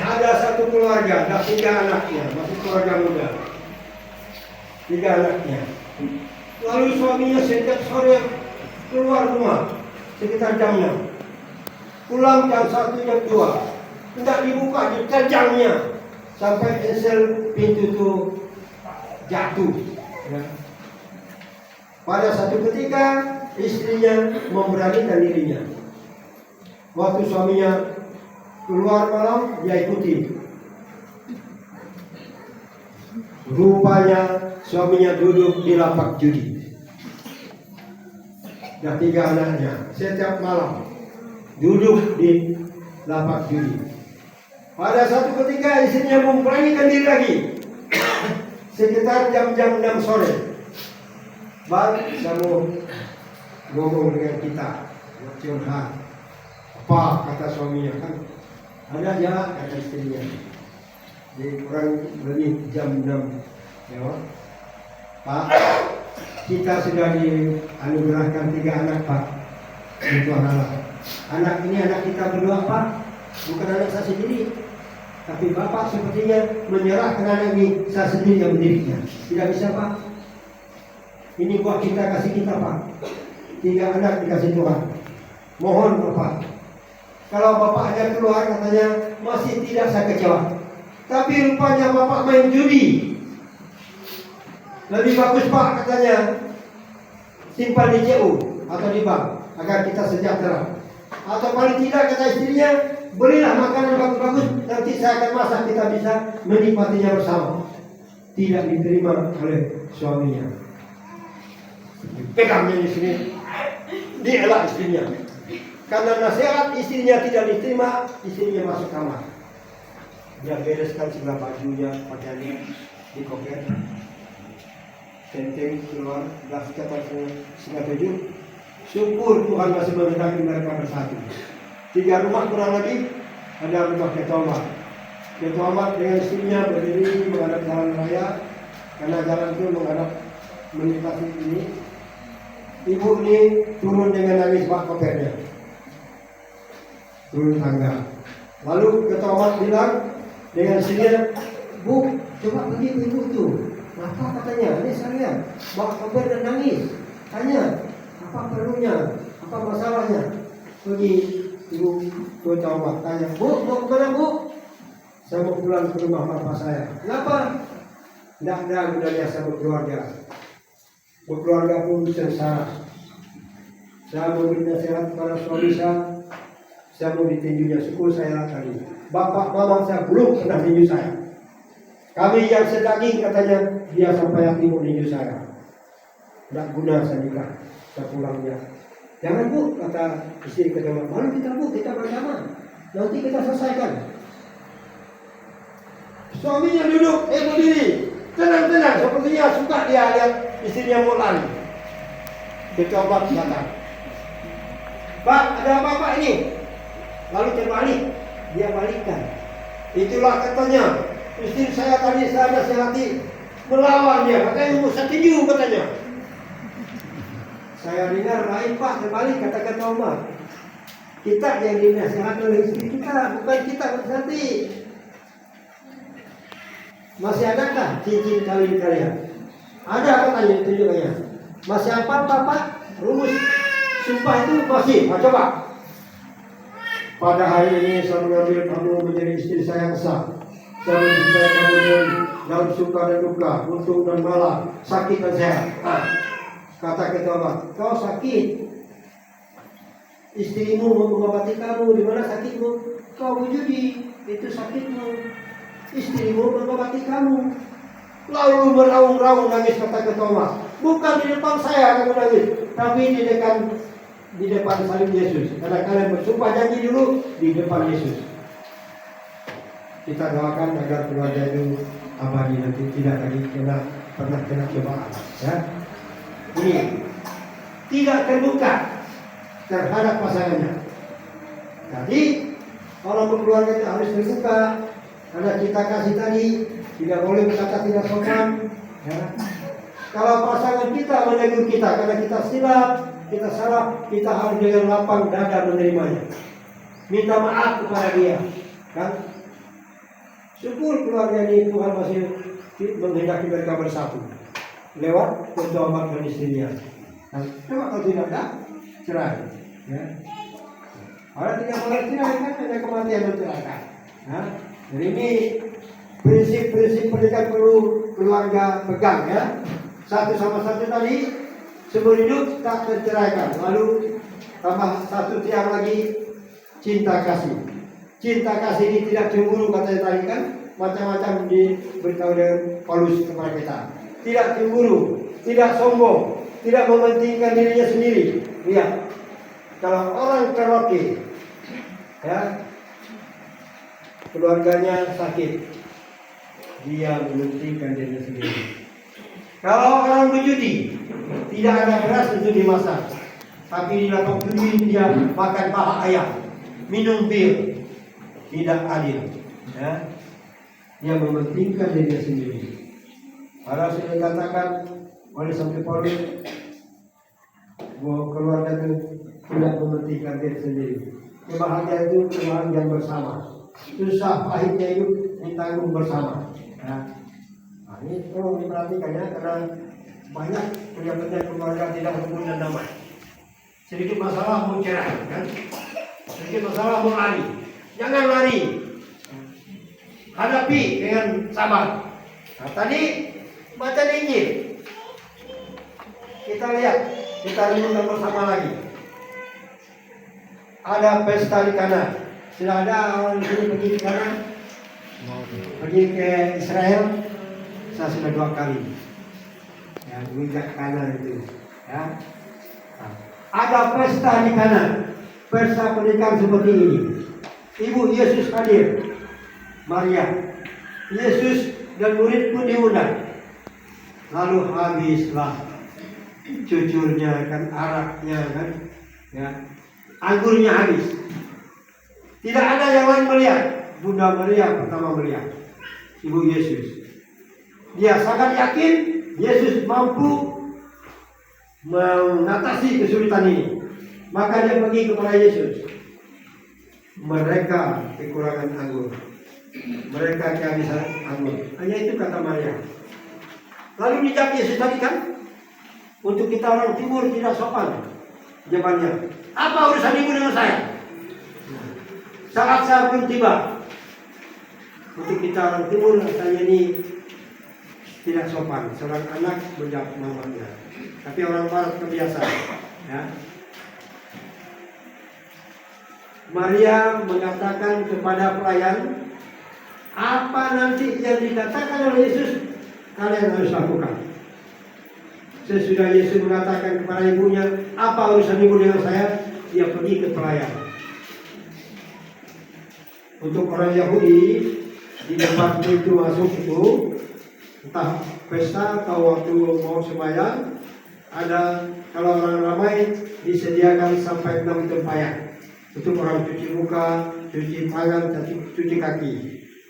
Ada satu keluarga, ada 3 anaknya, masih keluarga muda. 3 anaknya. Lalu suaminya setiap sore keluar rumah sekitar jam 6. Pulang jam 1, jam 2. Tidak dibuka, diterjangnya sampai ensel pintu itu jatuh. Ya. Pada satu ketika istrinya memberanikan dirinya. Waktu suaminya keluar malam, dia ikuti. Rupanya suaminya duduk di lapak judi. Dan 3 anaknya setiap malam duduk di lapak judi. Pada satu ketika istrinya memberanikan diri lagi. Sekitar jam-jam 6 sore. Bang, saya mau ngomong dengan kita, curhat. Apa kata suaminya kan? Ada ya kata istrinya. Jadi kurang lebih jam 6 lewat. Pak, kita sudah dianugerahkan 3 anak Pak. Itu anak. Anak ini anak kita berdua Pak. Bukan anak saya sendiri, tapi Bapak sepertinya menyerahkan anak ini saya sendiri yang mendidiknya. Tidak bisa Pak. Ini buat kita, kasih kita Pak. 3 anak dikasih Tuhan. Mohon Bapak. Kalau Bapak hanya keluar katanya masih tidak saya kecewa. Tapi rupanya Bapak main judi. Lebih bagus Pak katanya simpan di CU atau di bank agar kita sejahtera. Atau paling tidak kata istrinya, berilah makanan bagus-bagus, nanti saya akan masak, kita bisa menikmatinya bersama. Tidak diterima oleh suaminya. Pegangnya di sini, dielak istrinya. Karena nasihat istrinya tidak diterima, istrinya masuk kamar. Dia bereskan segala bajunya, pakaiannya, dikoper. Tenteng keluar, belas kata setengah 7. Syukur Tuhan masih menghendaki mereka bersatu. 3 rumah kurang lagi, ada rumah Ketua Ahmad. Ketua Ahmad dengan istrinya berdiri menghadap jalan raya, karena jalan itu menghadap melintasi ini. Ibu ini turun dengan nangis bak kopernya, turun tangga. Lalu Ketua Ahmad bilang dengan istrinya, Bu, coba pergi ke ibu itu. Apa katanya? Ini saya bak koper dan nangis. Tanya, apa perlunya? Apa masalahnya? Pergi ibu Ketua Ahmad tanya, Bu, mau kemana Bu? Saya mau pulang ke rumah bapak saya. Kenapa? Tidak ada gunanya saya berkeluarga. Berkeluarga pun sengsara. Saya mau beri nasihat kepada suami saya mau ditinjunya. Syukur saya tadi. Bapak mama saya belum pernah tinju saya. Kami yang sedaging katanya, dia sampai hati mau tinju saya. Tidak guna saya nikah. Saya pulangnya. Jangan Bu, kata istri kedua. Malu kita Bu, kita bersama. Nanti kita selesaikan. Suaminya duduk, berdiri. Tenang-tenang, sepertinya suka dia lihat istrinya mau lari. Ketua Ahmad datang. Pak, ada apa-apa ini? Lalu terbalik, dia balikkan. Itulah katanya, istri saya tadi saya nasihati melawan dia, katanya mau saya tinju katanya. Saya dengar lain Pak, terbalik kata Ketua Ahmad. Kita yang dinasihat oleh istri kita, bukan kita berarti. Masih adakah cincin kawin kalian? Ada apa tanya tunjukkannya? Masih apa Bapak? Rumus sumpah itu masih? Coba. Pada hari ini saya mengambil kamu menjadi istri saya yang sah. Saya mencintai kamu dalam suka dan duka, untung dan malam, sakit dan sehat. Kata ketua, kau sakit. Istrimu mengobati kamu, di mana sakitmu? Kau berjudi, itu sakitmu. Istrimu mengobati kamu. Lalu meraung-raung nangis, kata ketua. Bukan di depan saya kamu nangis, tapi di depan salib Yesus. Karena kalian bersumpah janji dulu di depan Yesus. Kita doakan agar keluarga itu abadi nanti, tidak lagi pernah kena cobaan. Ya, ini tidak terbuka terhadap pasangannya. Jadi orang berkeluarga itu harus terbuka. Karena kita kasih tadi tidak boleh berkata tidak sopan. Ya. Kalau pasangan kita menegur kita karena kita silap, kita salah, kita harus dengan lapang dada menerimanya. Minta maaf kepada dia, kan? Syukur keluarga ini Tuhan masih menghendaki mereka bersatu lewat perjuangan dan istrinya. Nah, coba kalau tidak ada cerai. Ya. Orang tidak boleh cerai kan ada kematian dan celaka. Nah, jadi ini prinsip-prinsip pernikahan perlu keluarga pegang ya. Satu sama satu tadi seumur hidup tak terceraikan. Lalu tambah satu tiang lagi cinta kasih. Cinta kasih ini tidak cemburu katanya tadi kan, macam-macam diberitahu dengan Paulus kepada kita. Tidak cemburu, tidak sombong, tidak mementingkan dirinya sendiri. Lihat, kalau orang karaoke, ya, keluarganya sakit, dia mementingkan dirinya sendiri. Kalau orang berjudi, tidak ada beras untuk dimasak, tapi di lapang judi dia makan paha ayam, minum bir. Tidak adil, ya. Dia mementingkan dirinya sendiri. Para sudah dikatakan oleh Santo Paulus bahwa keluarga itu tidak mementingkan diri sendiri. Kebahagiaan itu kebahagiaan bersama. Susah pahitnya itu ditanggung bersama. Ya. Nah, ini perlu diperhatikan ya, karena banyak punya keluarga tidak rukun dan damai. Sedikit masalah mau cerai, kan? Sedikit masalah mau lari. Jangan lari, hadapi dengan sabar. Nah, tadi baca Injil, kita lihat, kita renungkan bersama lagi. Ada pesta di Kana. Sudah ada orang di sini pergi ke Kana, pergi ke Israel. Saya sudah 2 kali. Ya, menginjak Kana itu. Ya. Nah, ada pesta di Kana, pesta pernikahan seperti ini. Ibu Yesus hadir, Maria, Yesus dan murid pun diundang. Lalu habislah cucurnya kan, araknya kan, ya, anggurnya habis. Tidak ada yang lain melihat. Bunda Maria pertama melihat, Ibu Yesus. Dia sangat yakin Yesus mampu mengatasi kesulitan ini. Maka dia pergi kepada Yesus. Mereka kekurangan anggur, mereka kehabisan anggur. Hanya itu kata Maria. Lalu dijawab Yesus tadi kan, untuk kita orang timur tidak sopan. Jawabannya, apa urusan ibu dengan saya? Saat saya belum tiba. Untuk kita orang timur saya ini tidak sopan. Seorang anak menjawab mamanya. Tapi orang barat kebiasaan. Ya. Maria mengatakan kepada pelayan, apa nanti yang dikatakan oleh Yesus, kalian harus lakukan. Sesudah Yesus mengatakan kepada ibunya, apa urusan ibu dengan saya? Dia pergi ke pelayan. Untuk orang Yahudi, di depan pintu masuk itu, entah pesta atau waktu mau sembahyang, ada kalau orang ramai disediakan sampai 6 tempayan. Untuk orang cuci muka, cuci tangan, cuci kaki.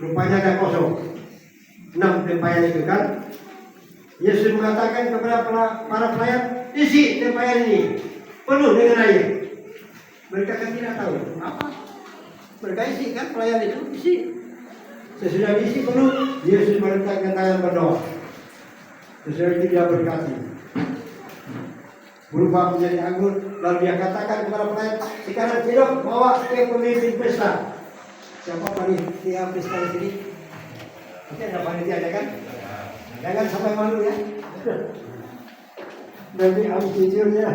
Rupanya ada kosong. 6 tempayan itu kan. Yesus mengatakan kepada para pelayan, isi tempayan ini penuh dengan air. Mereka kan tidak tahu apa. Mereka isi kan pelayan itu isi. Sesudah diisi penuh, Yesus meletakkan tangan berdoa. Sesudah itu dia berkati. Berubah menjadi anggur, lalu dia katakan kepada pelayan, sekarang tidak bawa ke pemimpin pesta. Siapa panitia pesta di sini? Oke, ada panitia ada kan? Jangan sampai malu ya. Nanti habis jujurnya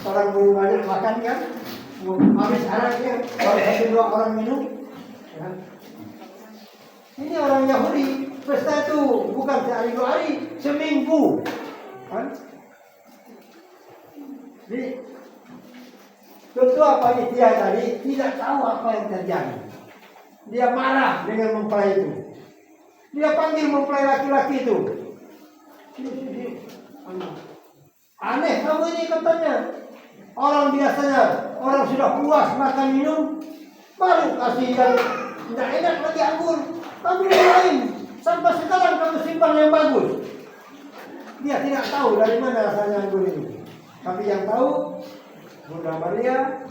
orang mau banyak makan kan, mau habis anaknya, kalau satu dua orang minum. Ya. Ini orang Yahudi, pesta itu bukan sehari dua hari, seminggu, kan? Jadi ketua panitia tadi tidak tahu apa yang terjadi. Dia marah dengan mempelai itu. Dia panggil mempelai laki-laki itu. Aneh kamu ini katanya. Orang biasanya orang sudah puas makan minum, baru kasih yang tidak enak lagi anggur. Kamu yang lain sampai sekarang kamu simpan yang bagus. Dia tidak tahu dari mana rasanya anggur ini. Tapi yang tahu Bunda Maria,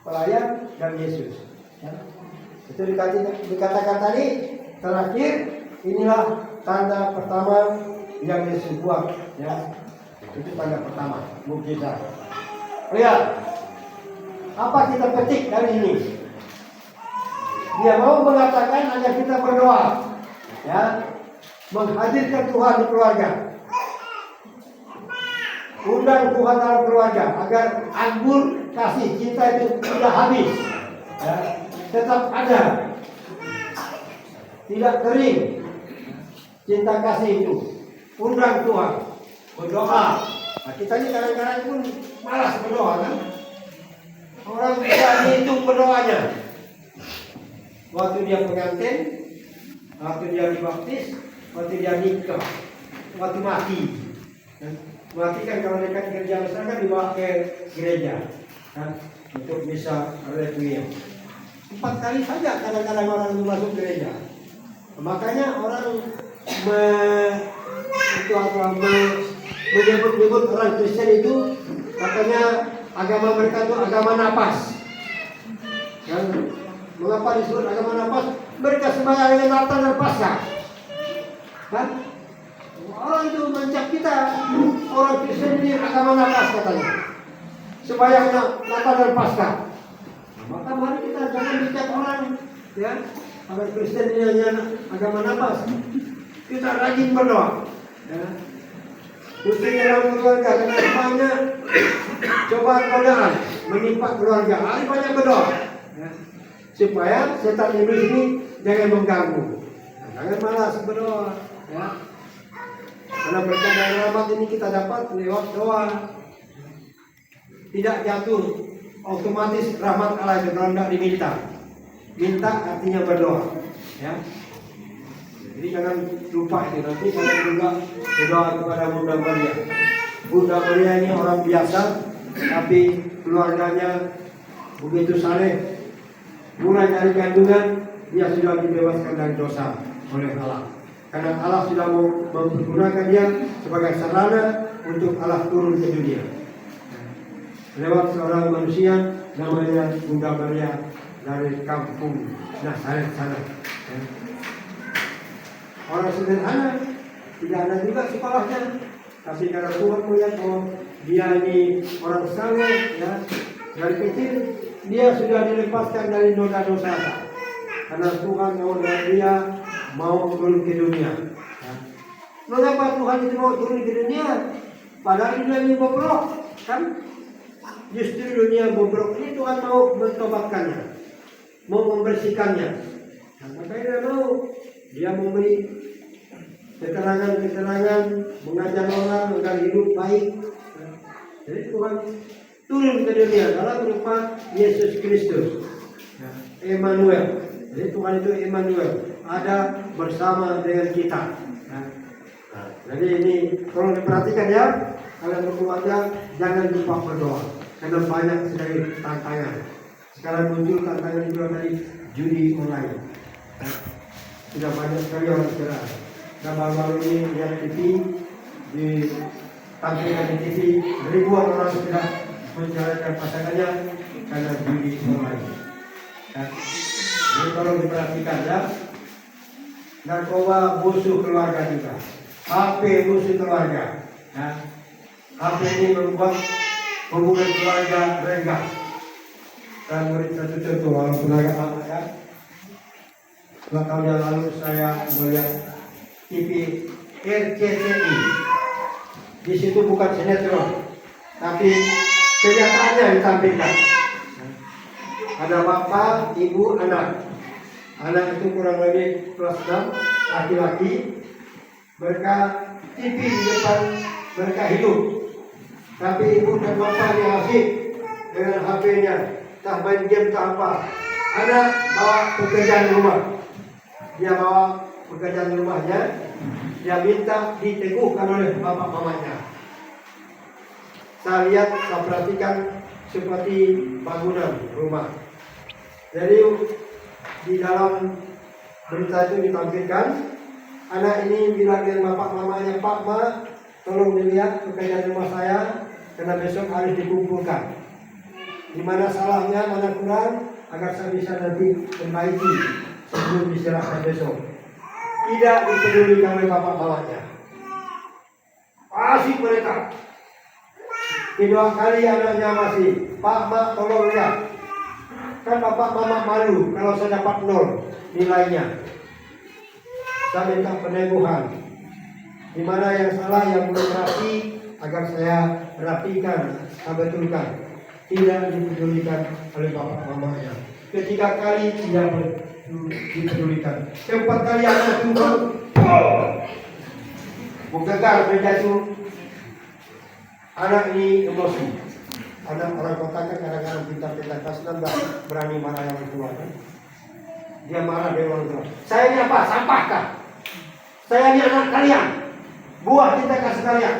pelayan dan Yesus. Ya. Itu dikatakan tadi terakhir inilah tanda pertama yang Yesus buat. Ya. Itu tanda pertama, mukjizat. Lihat, apa kita petik dari ini? Dia mau mengatakan agar kita berdoa, ya, menghadirkan Tuhan di keluarga, undang Tuhan dalam keluarga, agar anggur kasih cinta itu tidak habis, ya, tetap ada, tidak kering. Cinta kasih itu, undang Tuhan, berdoa. Nah, kita ini kadang-kadang pun malas berdoa kan? Orang bisa dihitung berdoanya. Waktu dia pengantin, waktu dia dibaptis, waktu dia nikah, waktu mati. Mati kan kalau dekat gereja besar kan dibawa ke gereja, kan? Untuk bisa requiem. 4 kali saja kadang-kadang orang itu masuk gereja. Makanya orang menyebut orang Kristen itu katanya agama mereka itu agama napas. Kan? Mengapa disebut agama napas? Mereka sembahyang dengan Natal dan Paskah. Kan? Orang itu mencap kita, orang Kristen ini agama napas katanya. Sembahyang Natal dan Paskah. Maka mari kita jangan dicap orang, ya, orang Kristen ini hanya agama napas. Kita rajin berdoa. Ya. Khususnya dalam keluarga, karena banyak cobaan godaan menimpa keluarga. Hari banyak berdoa. Ya. Supaya setan iblis ini jangan mengganggu. Jangan malas berdoa, ya. Karena berkat dari rahmat ini kita dapat lewat doa. Tidak jatuh otomatis rahmat Allah itu kalau tidak diminta. Minta artinya berdoa, ya. Jadi jangan lupa itu. Nanti saya juga berdoa kepada Bunda Maria. Bunda Maria ini orang biasa, tapi keluarganya begitu saleh. Mulai dari kandungan dia sudah dibebaskan dari dosa oleh Allah. Karena Allah sudah menggunakan dia sebagai sarana untuk Allah turun ke dunia. Lewat seorang manusia namanya Bunda Maria dari kampung Nazaret sana. Orang sederhana, tidak ada juga sekolahnya. Tapi karena Tuhan melihat dia ini orang saleh, ya, dari kecil dia sudah dilepaskan dari dosa-dosa. Karena Tuhan mau dia mau turun ke dunia. Ya. Mengapa Tuhan itu mau turun ke dunia? Padahal dunia ini bobrok, kan? Justru dunia bobrok ini Tuhan mau mentobatkannya, mau membersihkannya. Nah, makanya dia mau, dia memberi keterangan-keterangan, mengajar orang agar hidup baik. Nah, jadi Tuhan turun ke dunia dalam rupa Yesus Kristus, nah, Emmanuel. Jadi Tuhan itu Emmanuel, ada bersama dengan kita. Nah, jadi ini tolong diperhatikan ya, kalian berkeluarga jangan lupa berdoa, karena banyak sekali tantangan. Sekarang muncul tantangan juga dari judi online. Nah, sudah banyak sekali orang cerah. Nah, baru-baru ini lihat TV, ditampilkan di TV, ribuan orang sudah mencarikan pasangannya karena judi online. Ya. Jadi tolong diperhatikan ya. Narkoba musuh keluarga juga. HP musuh keluarga. Ya. HP ini membuat hubungan keluarga renggang. Dan murid satu contoh walaupun agak lama ya. 2 tahun yang lalu saya melihat TV RCTI. Di situ bukan sinetron, tapi kenyataannya ditampilkan. Ada bapak, ibu, anak. Anak itu kurang lebih kelas 6, laki-laki. Mereka TV di depan mereka hidup. Tapi ibu dan bapaknya asik dengan HP-nya, tak main game tak apa. Anak bawa pekerjaan rumah. Dia bawa pekerjaan rumahnya, dia minta diteguhkan oleh bapak mamanya. Saya lihat, saya perhatikan seperti bangunan rumah. Jadi di dalam berita itu ditampilkan, anak ini bilang dengan bapak mamanya, Pak, Ma, tolong dilihat pekerjaan rumah saya, karena besok harus dikumpulkan. Di mana salahnya, mana kurang, agar saya bisa nanti perbaiki sebelum diserahkan besok. Tidak dipedulikan oleh bapak mamanya. Asik mereka. Kedua kali anaknya masih, Pak, Mak, tolong lihat. Kan bapak mama malu kalau saya dapat 0 nilainya. Saya minta peneguhan. Di mana yang salah, yang belum rapi, agar saya rapikan, saya betulkan. Tidak dipedulikan oleh bapak mamanya. Ketiga kali tidak dipedulikan. Keempat kali anak turun, bukakan berjatuh. Anak ini emosi. Anak orang kota kan kadang-kadang pintar-pintar, kelas 6 berani marah yang tua kan. Dia marah dengan orang tua. Saya ini apa? Sampah kah? Saya ini anak kalian. Buah kita kasih kalian.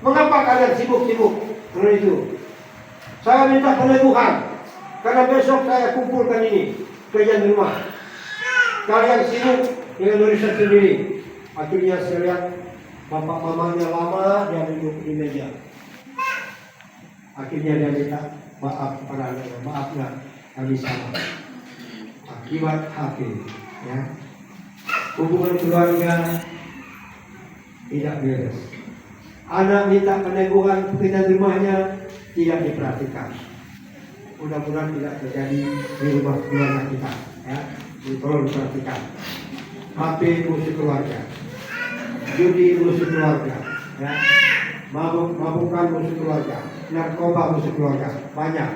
Mengapa kalian sibuk-sibuk dengan itu? Saya minta peneguhan. Karena besok saya kumpulkan ini kerjaan di rumah. Kalian sibuk dengan urusan sendiri. Akhirnya saya lihat bapak mamanya lama, dia duduk di meja. Akhirnya dia minta maaf kepada anaknya, maaflah kami salah. Akibat HP, ya. Hubungan keluarga tidak beres. Anak minta peneguhan pekerjaan rumahnya, tidak diperhatikan. Mudah-mudahan tidak terjadi di rumah keluarga kita, ya. Tolong diperhatikan. HP musuh keluarga, judi musuh keluarga, ya. Mabukan musuh keluarga, narkoba musuh keluarga, banyak.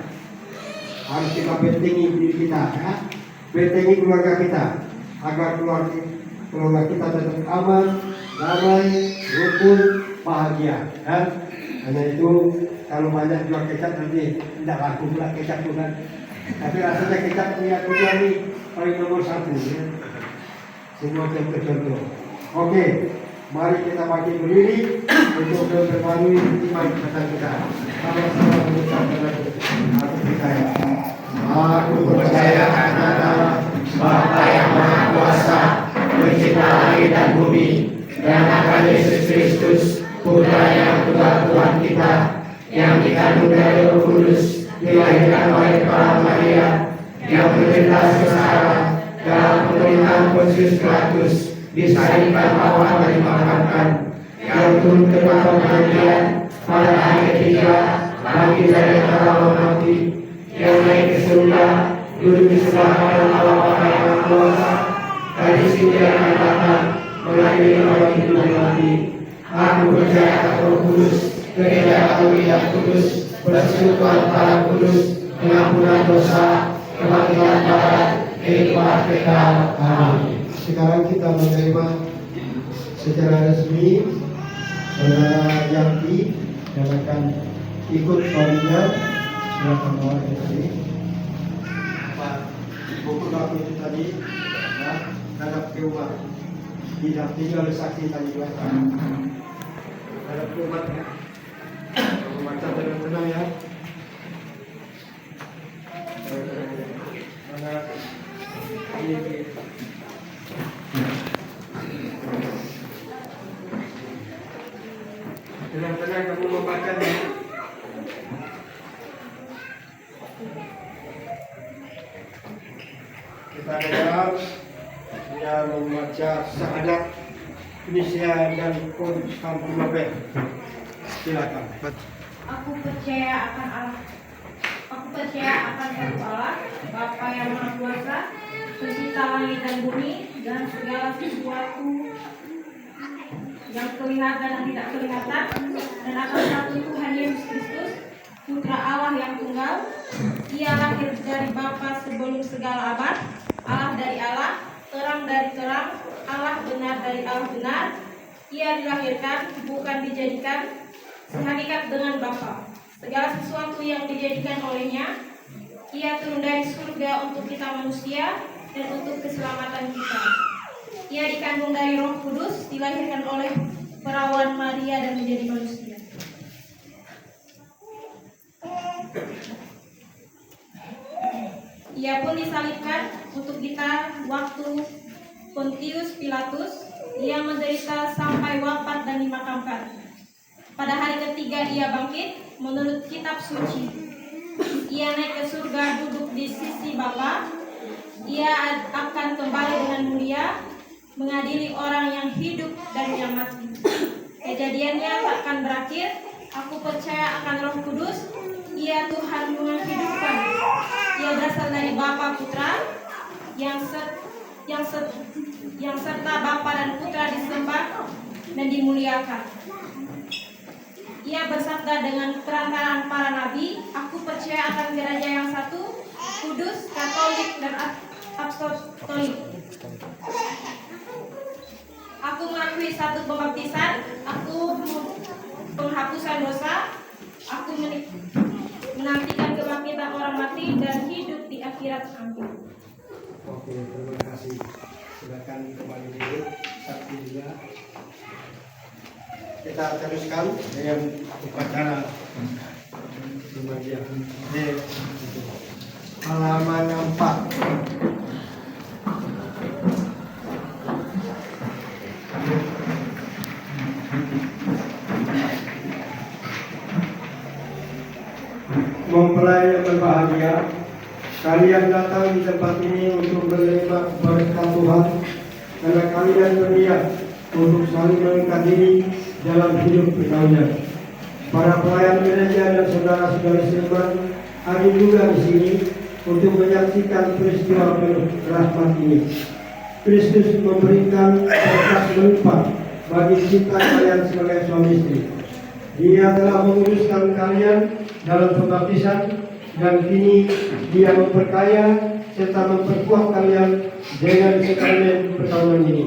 Harus kita bentengi diri kita, ya. Bentengi keluarga kita, agar keluarga kita tetap aman, damai, rukun, bahagia, ya. Hanya itu, kalau banyak jual kecap nanti tidak laku pula kecap bukan. Tapi rasanya kecap punya tujuan ini paling nomor 1, ya. Semua contoh-contoh. Oke, mari kita bagi berdiri untuk memperbarui iman kita. Sama-sama mengucapkan aku percaya. Aku percaya kepada Bapa yang Maha Kuasa, Pencipta langit dan bumi, dan akan Yesus Kristus, Putra yang Tuhan kita, yang dikandung dari Roh Kudus, dilahirkan oleh Kepala Maria, yang menderita sengsara dalam pemerintahan Pontius Pilatus, disalibkan lawan dan dimakamkan, yang turun ke dalam kematian, pada hari ketiga bangkit dari antara orang mati, yang naik ke surga, duduk di sebelah kanan Allah Bapa yang Maha Kuasa, dari situ yang akan datang mengadili orang hidup dan mati. Aku percaya akan Roh Kudus, gereja Katolik yang kudus, persekutuan para kudus, pengampunan dosa, kebangkitan barat, kehidupan kekal. Amin. Sekarang kita menerima secara resmi saudara Yanti yang akan ikut suaminya. Silakan bawa ini tadi. Buku kartu itu tadi, ya, hadap ke rumah. Didampingi oleh saksi tadi belakang. Hadap ke rumah, ya. Baca dengan tenang, ya. Karena ini tenang-tenang kamu membacanya. kita dengar yang membaca syahadat Indonesia dan pun kampung Mabel. Silakan. Aku percaya akan Allah. Aku percaya akan satu Allah, Bapa yang Maha Kuasa, Pencipta langit dan bumi dan segala sesuatu yang kelihatan dan tidak kelihatan, dan akan satu Tuhan Yesus Kristus, Putra Allah yang tunggal. Ia lahir dari Bapa sebelum segala abad, Allah dari Allah, terang dari terang, Allah benar dari Allah benar. Ia dilahirkan, bukan dijadikan, sehakikat dengan Bapa. Segala sesuatu yang dijadikan olehnya, Ia turun dari surga untuk kita manusia dan untuk keselamatan kita. Ia dikandung dari Roh Kudus, dilahirkan oleh perawan Maria dan menjadi manusia. Ia pun disalibkan untuk kita waktu Pontius Pilatus. Ia menderita sampai wafat dan dimakamkan. Pada hari ketiga ia bangkit menurut kitab suci. Ia naik ke surga, duduk di sisi Bapa. Ia akan kembali dengan mulia mengadili orang yang hidup dan yang mati. Kejadiannya tak akan berakhir. Aku percaya akan Roh Kudus. Ia Tuhan menghidupkan. Ia berasal dari Bapa Putra yang serta Bapa dan Putra disembah dan dimuliakan. Ia bersabda dengan perantaraan para nabi, aku percaya akan gereja yang satu, kudus, katolik, dan apostolik. Aku mengakui satu pembaptisan, aku penghapusan dosa, aku menantikan kebangkitan orang mati dan hidup di akhirat. Amin. Oke, terima kasih. Silakan kembali dulu. Sakti juga. Kita teruskan dengan upacara pembagian. Halaman 4. Mempelai yang berbahagia, kalian datang di tempat ini untuk menerima berkat Tuhan, karena kalian berniat untuk saling mengikat diri dalam hidup perkawinan. Para pelayan gereja dan saudara-saudari seiman hari juga di sini untuk menyaksikan peristiwa penuh rahmat ini. Kristus memberikan berkat melimpah bagi kita kalian sebagai suami istri. Dia telah menguruskan kalian dalam pembaptisan dan kini Dia memperkaya serta memperkuat kalian dengan sakramen perkawinan ini.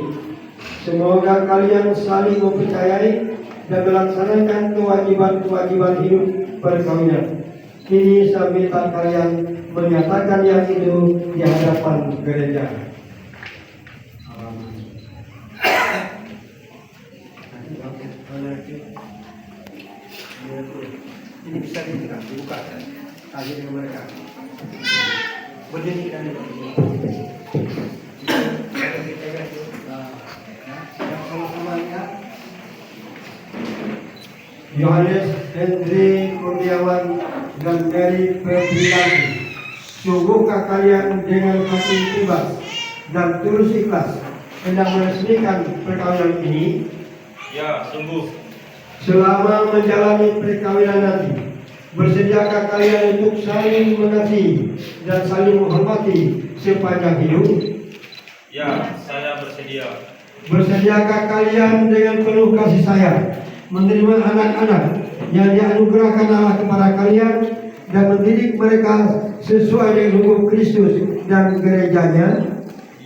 Semoga kalian saling mempercayai dan melaksanakan kewajiban-kewajiban hidup perkawinan. Kini saya minta kalian menyatakan yang itu di hadapan gereja. Ini bisa dibuka tadi dengan mereka. Berdiri dan Yohanes Hendri Kurniawan dan Mary Febrian, sungguhkah kalian dengan hati bebas dan tulus ikhlas hendak meresmikan perkawinan ini? Ya, sungguh. Selama menjalani perkawinan nanti, bersediakah kalian untuk saling mengasihi dan saling menghormati sepanjang hidup? Ya, saya bersedia. Bersediakah kalian dengan penuh kasih sayang menerima anak-anak yang dianugerahkan Allah kepada kalian dan mendidik mereka sesuai dengan hukum Kristus dan gerejanya?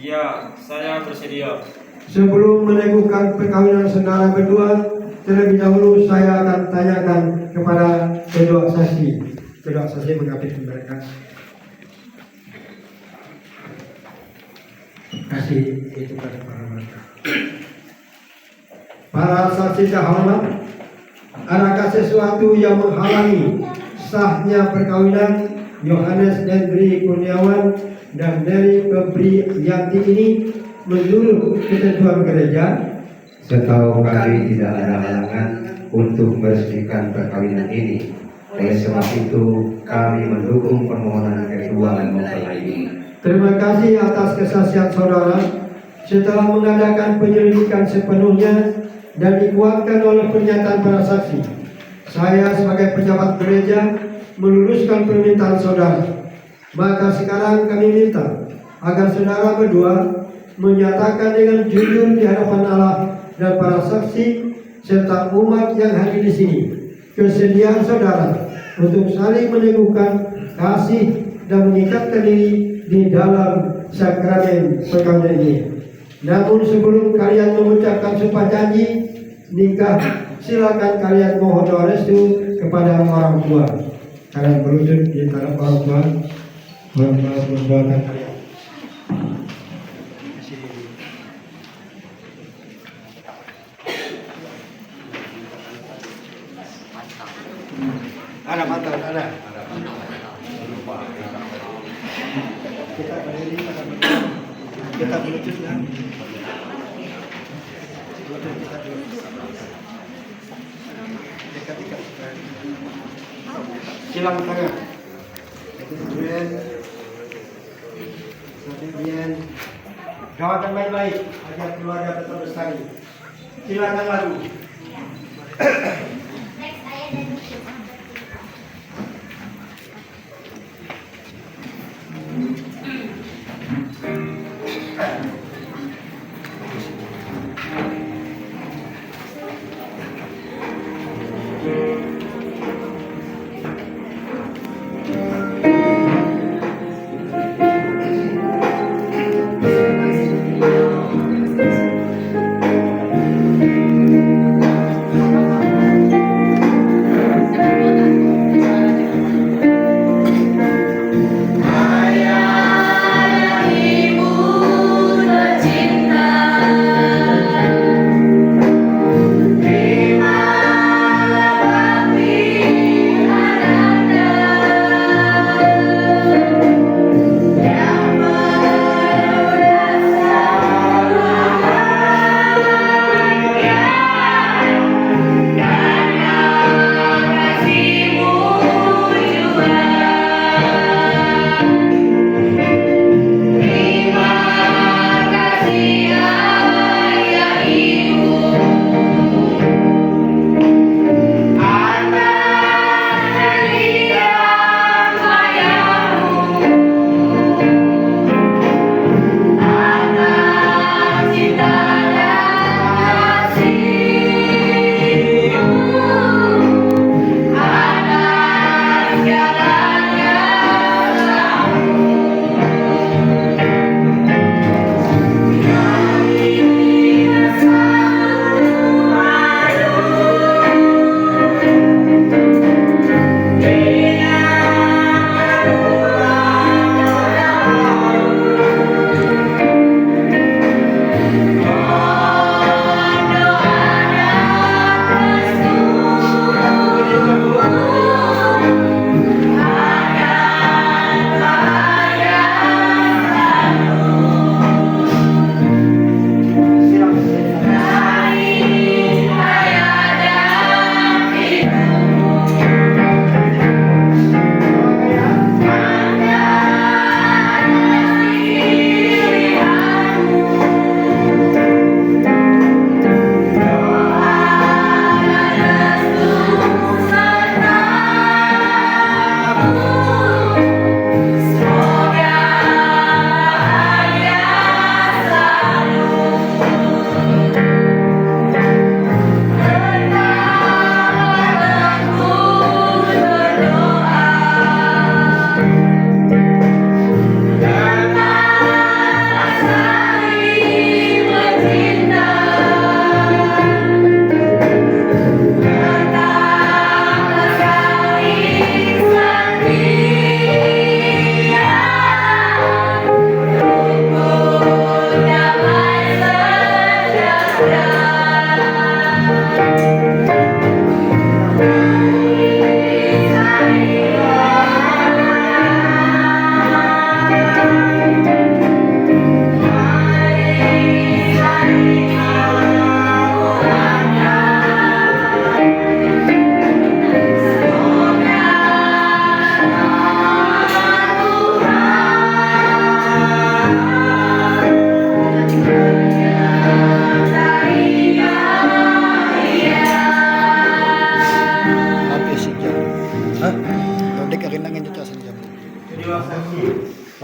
Ya, saya bersedia. Sebelum meneguhkan perkawinan saudara berdua, terlebih dahulu saya akan tanyakan kepada kedua saksi. Kedua saksi mengabdi mereka. Kasih itu pada para mereka. Para saksi terhormat, adakah sesuatu yang menghalangi sahnya perkawinan Yohanes Hendri Kurniawan dan Mary Febrianti ini menurut ketentuan gereja? Setahu kami tidak ada halangan untuk meresmikan perkawinan ini. Oleh sebab itu kami mendukung permohonan kedua mempelai ini. Terima kasih atas kesaksian saudara. Setelah mengadakan penyelidikan sepenuhnya dan dikuatkan oleh pernyataan para saksi, saya sebagai pejabat gereja meluruskan permintaan saudara. Maka sekarang kami minta agar saudara berdua menyatakan dengan jujur di hadapan Allah dan para saksi serta umat yang hadir di sini kesediaan saudara untuk saling meneguhkan kasih dan mengikatkan diri di dalam sakramen perkawinan ini. Namun sebelum kalian mengucapkan sumpah janji nikah, silakan kalian mohon doa restu kepada orang tua. Kalian berlutut di tangan orang tua, mendoakan kalian. Ada mantan, ada. Kita berdiri, kita berlutut ya. Berlutut kita dulu. Dekat-dekat. Silang tangan. Kemudian, doakan baik-baik agar keluarga tetap bestari. Silakan lalu. Next ayat dan bukti.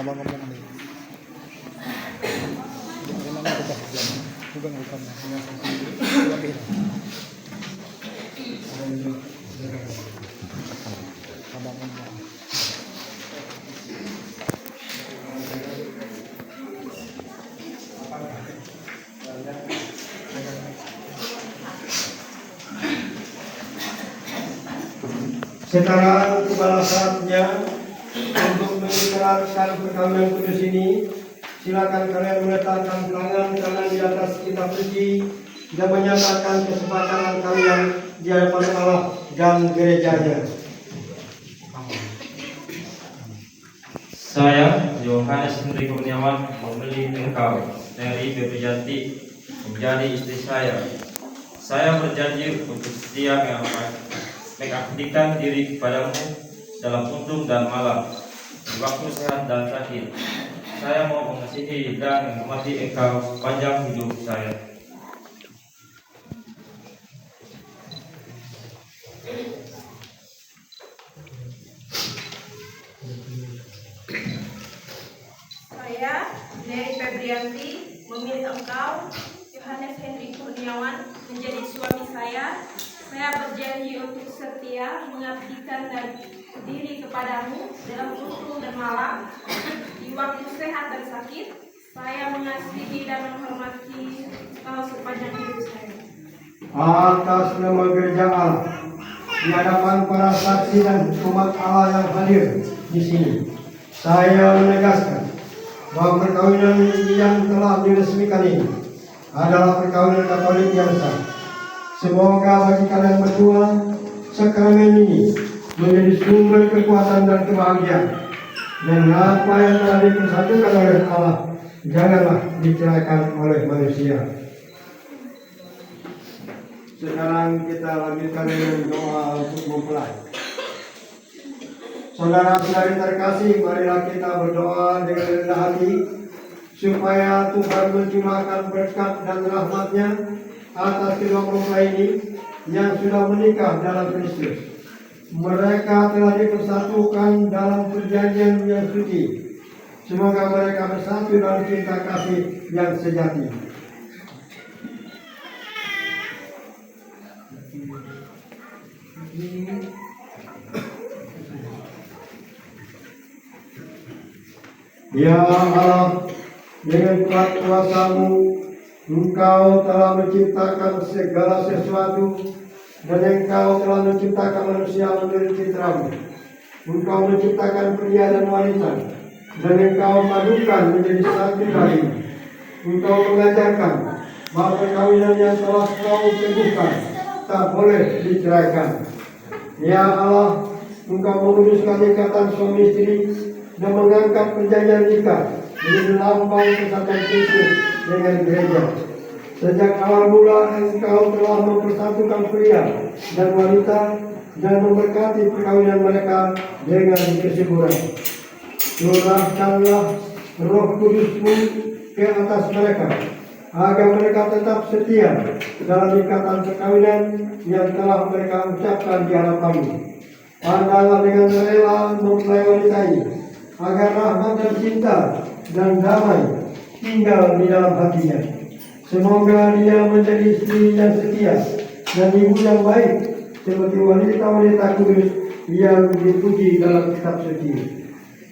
abang ngomong nih. Jangan nanya ubah jam. Ubah ngomong lebih. Abang ngomong. Sekarang tibalah saatnya untuk mengikrarkan perkawinan kudus ini. Silakan kalian meletakkan tangan di atas kitab suci dan menyatakan kesepakatan kalian di hadapan Allah dan gerejanya. Saya, Yohanes Hendrik Kurniawan, memilih engkau, Mary Febrianti, menjadi istri saya. Saya berjanji untuk setia mengabdikan diri kepadamu dalam untung dan malam, di waktu sehat dan sakit. Saya mau mengasihi dan menghormati engkau sepanjang hidup saya. Saya, Mary Febrianti, memilih engkau, Yohanes Hendrik Kurniawan, menjadi suami saya. Saya berjanji untuk setia mengabdikan diri kepadamu dalam untung dan malam, di waktu sehat dan sakit. Saya mengasihi dan menghormati kau sepanjang hidup saya. Atas nama gereja Allah, di hadapan para saksi dan umat Allah yang hadir di sini, saya menegaskan bahwa perkawinan yang telah diresmikan ini adalah perkawinan Katolik yang sah. Semoga bagi kalian berdua sakramen ini menjadi sumber kekuatan dan kebahagiaan, dan apa yang telah dipersatukan oleh Allah janganlah diceraikan oleh manusia. Sekarang kita lanjutkan dengan doa untuk mempelai. Saudara-saudari terkasih, marilah kita berdoa dengan rendah hati supaya Tuhan mencurahkan berkat dan rahmat-Nya atas kedua mempelai ini yang sudah menikah dalam Kristus. Mereka telah dipersatukan dalam perjanjian yang suci. Semoga mereka bersatu dalam cinta kasih yang sejati. Ya Allah, dengan kuat kuasa-Mu, Engkau telah menciptakan segala sesuatu, dan Engkau telah menciptakan manusia menurut citra-Mu. Engkau menciptakan pria dan wanita, dan Engkau padukan menjadi satu bayi. Engkau mengajarkan bahwa perkawinan yang telah Kau teguhkan tak boleh diceraikan. Ya Allah, Engkau menguduskan ikatan suami istri dan mengangkat perjanjian nikah menjadi lambang kesatuan Kristus dengan gereja. Sejak awal mula Engkau telah mempersatukan pria dan wanita dan memberkati perkawinan mereka dengan kesuburan. Curahkanlah Roh Kudus-Mu ke atas mereka, agar mereka tetap setia dalam ikatan perkawinan yang telah mereka ucapkan di hadapan-Mu. Pandanglah dengan rela mempelai wanita ini, agar rahmat dan cinta dan damai tinggal di dalam hatinya. Semoga dia menjadi istri yang setia dan ibu yang baik, seperti wanita-wanita kudus yang dipuji dalam kitab suci.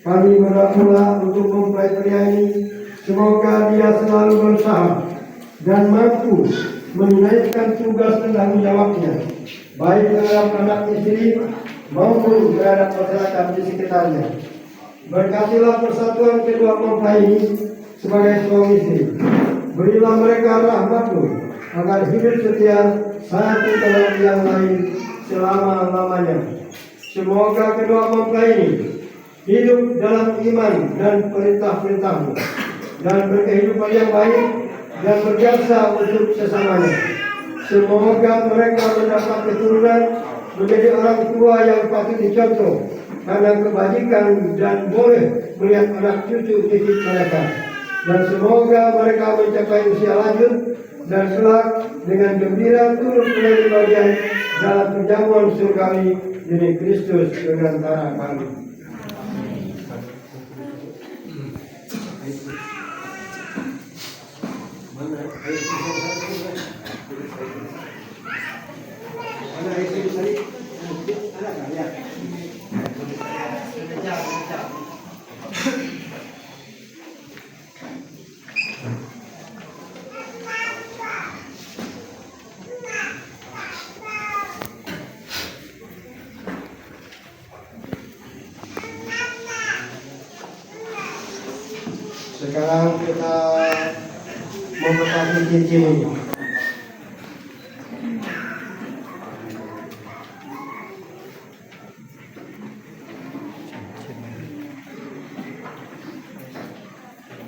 Kami berdoa pula untuk mempelai pria ini, semoga dia selalu berusaha dan mampu menunaikan tugas dan tanggung jawabnya, baik terhadap anak istri maupun terhadap masyarakat di sekitarnya. Berkatilah persatuan kedua mempelai ini sebagai suami istri. Berilah mereka rahmat-Mu agar hidup setia satu dengan yang lain selama-lamanya. Semoga kedua mempelai ini hidup dalam iman dan perintah-perintah-Mu, dan berkehidupan yang baik dan berjasa untuk sesamanya. Semoga mereka mendapat keturunan menjadi orang tua yang patut dicontoh karena kebajikan dan boleh melihat anak cucu didik mereka. Dan semoga mereka mencapai usia lanjut dan kelak dengan gembira turut menjadi bagian dalam perjamuan surgawi demi Kristus pengantara kami. Sekarang kita memberkati cincin ini.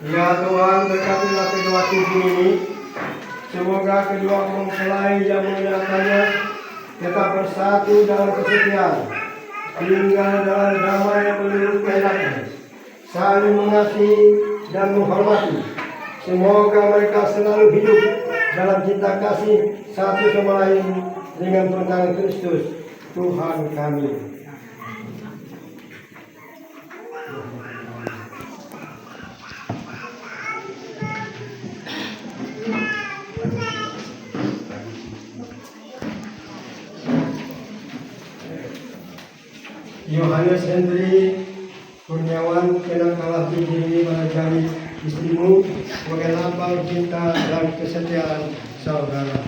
Ya Tuhan, berkatilah kedua cincin ini. Semoga kedua mempelai yang mengenakannya tetap bersatu dalam kesetiaan, tinggal dalam damai yang menurut kehendaknya, saling mengasihi dan menghormati. Semoga mereka selalu hidup dalam cinta kasih satu sama lain dengan Tuhan Kristus Tuhan kami. Yohanes Hendri Kurniawan, kenangkanlah cincin ini pada jari istrimu sebagai lambang cinta dan kesetiaan saudara.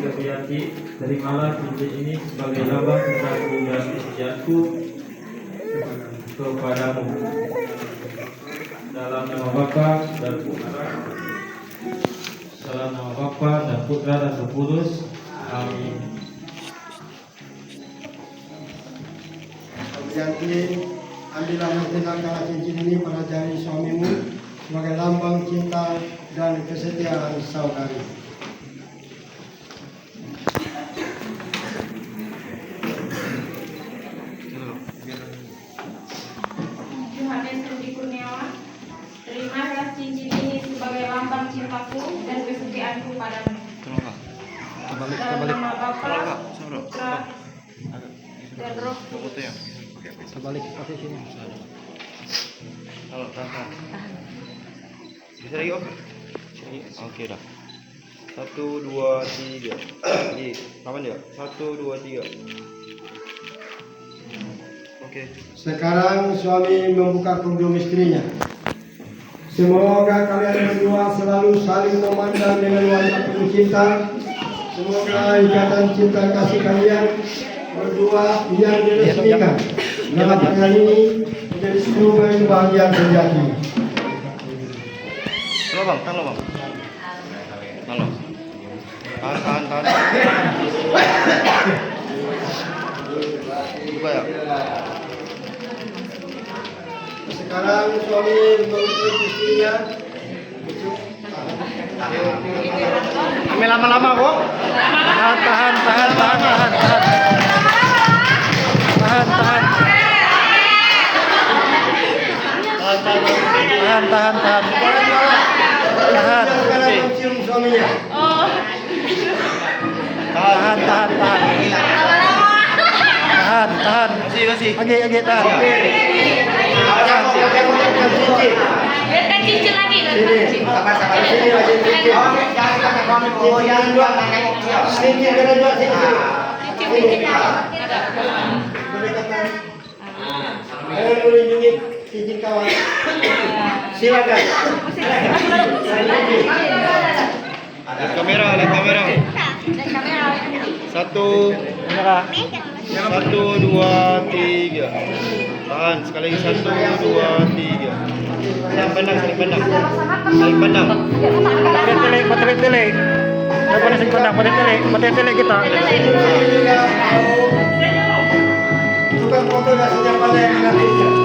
Kepriati, terimalah cincin ini sebagai lambang cintaku dan kesetiaanku kepadamu. Dalam nama Bapa dan Putra, dalam nama Bapa dan Putra dan Roh Kudus. Amin. Kepriati, ambillah dan kenangkanlah cincin ini pada jari suamimu sebagai lambang cinta dan kesetiaan saudari. Yohanes Hendri Kurniawan, terimalah cincin ini sebagai lambang cintaku dan kesetiaanku padamu. Dalam nama Bapa, Putra, dan Roh Kudus. Terbalik posisinya. Halo, tahan. Bisa lagi, Om? Oke, dah. 1, 2, 3. Ini, kapan ya? 1, 2, 3. Oke. Sekarang suami membuka kerudung istrinya. Semoga kalian berdua selalu saling memandang dengan wajah penuh cinta. Semoga ikatan cinta kasih kalian berdua yang diresmikan dalam pernikahan ini menjadi sebuah kebahagiaan sejati. Halo, Bang. Halo, Bang. Halo. Tahan. Buka ya. Sekarang suami menutup istrinya. Ambil lama-lama kok. Tahan. Sekarang mencium suaminya. Tahan. Kasih. Lagi tahan. Biarkan cincin lagi. Sini lagi cincin. Cincin kedua. Berdekatan. Ayo melindungi cincin kawan. Silakan. Lihat kamera. 1, 2, 3. Tahan, sekali lagi 1, 2, 3. Saling pandang. Patele. Apa nasi kandang? Patele kita. Tukang foto nasinya pada yang nantinya.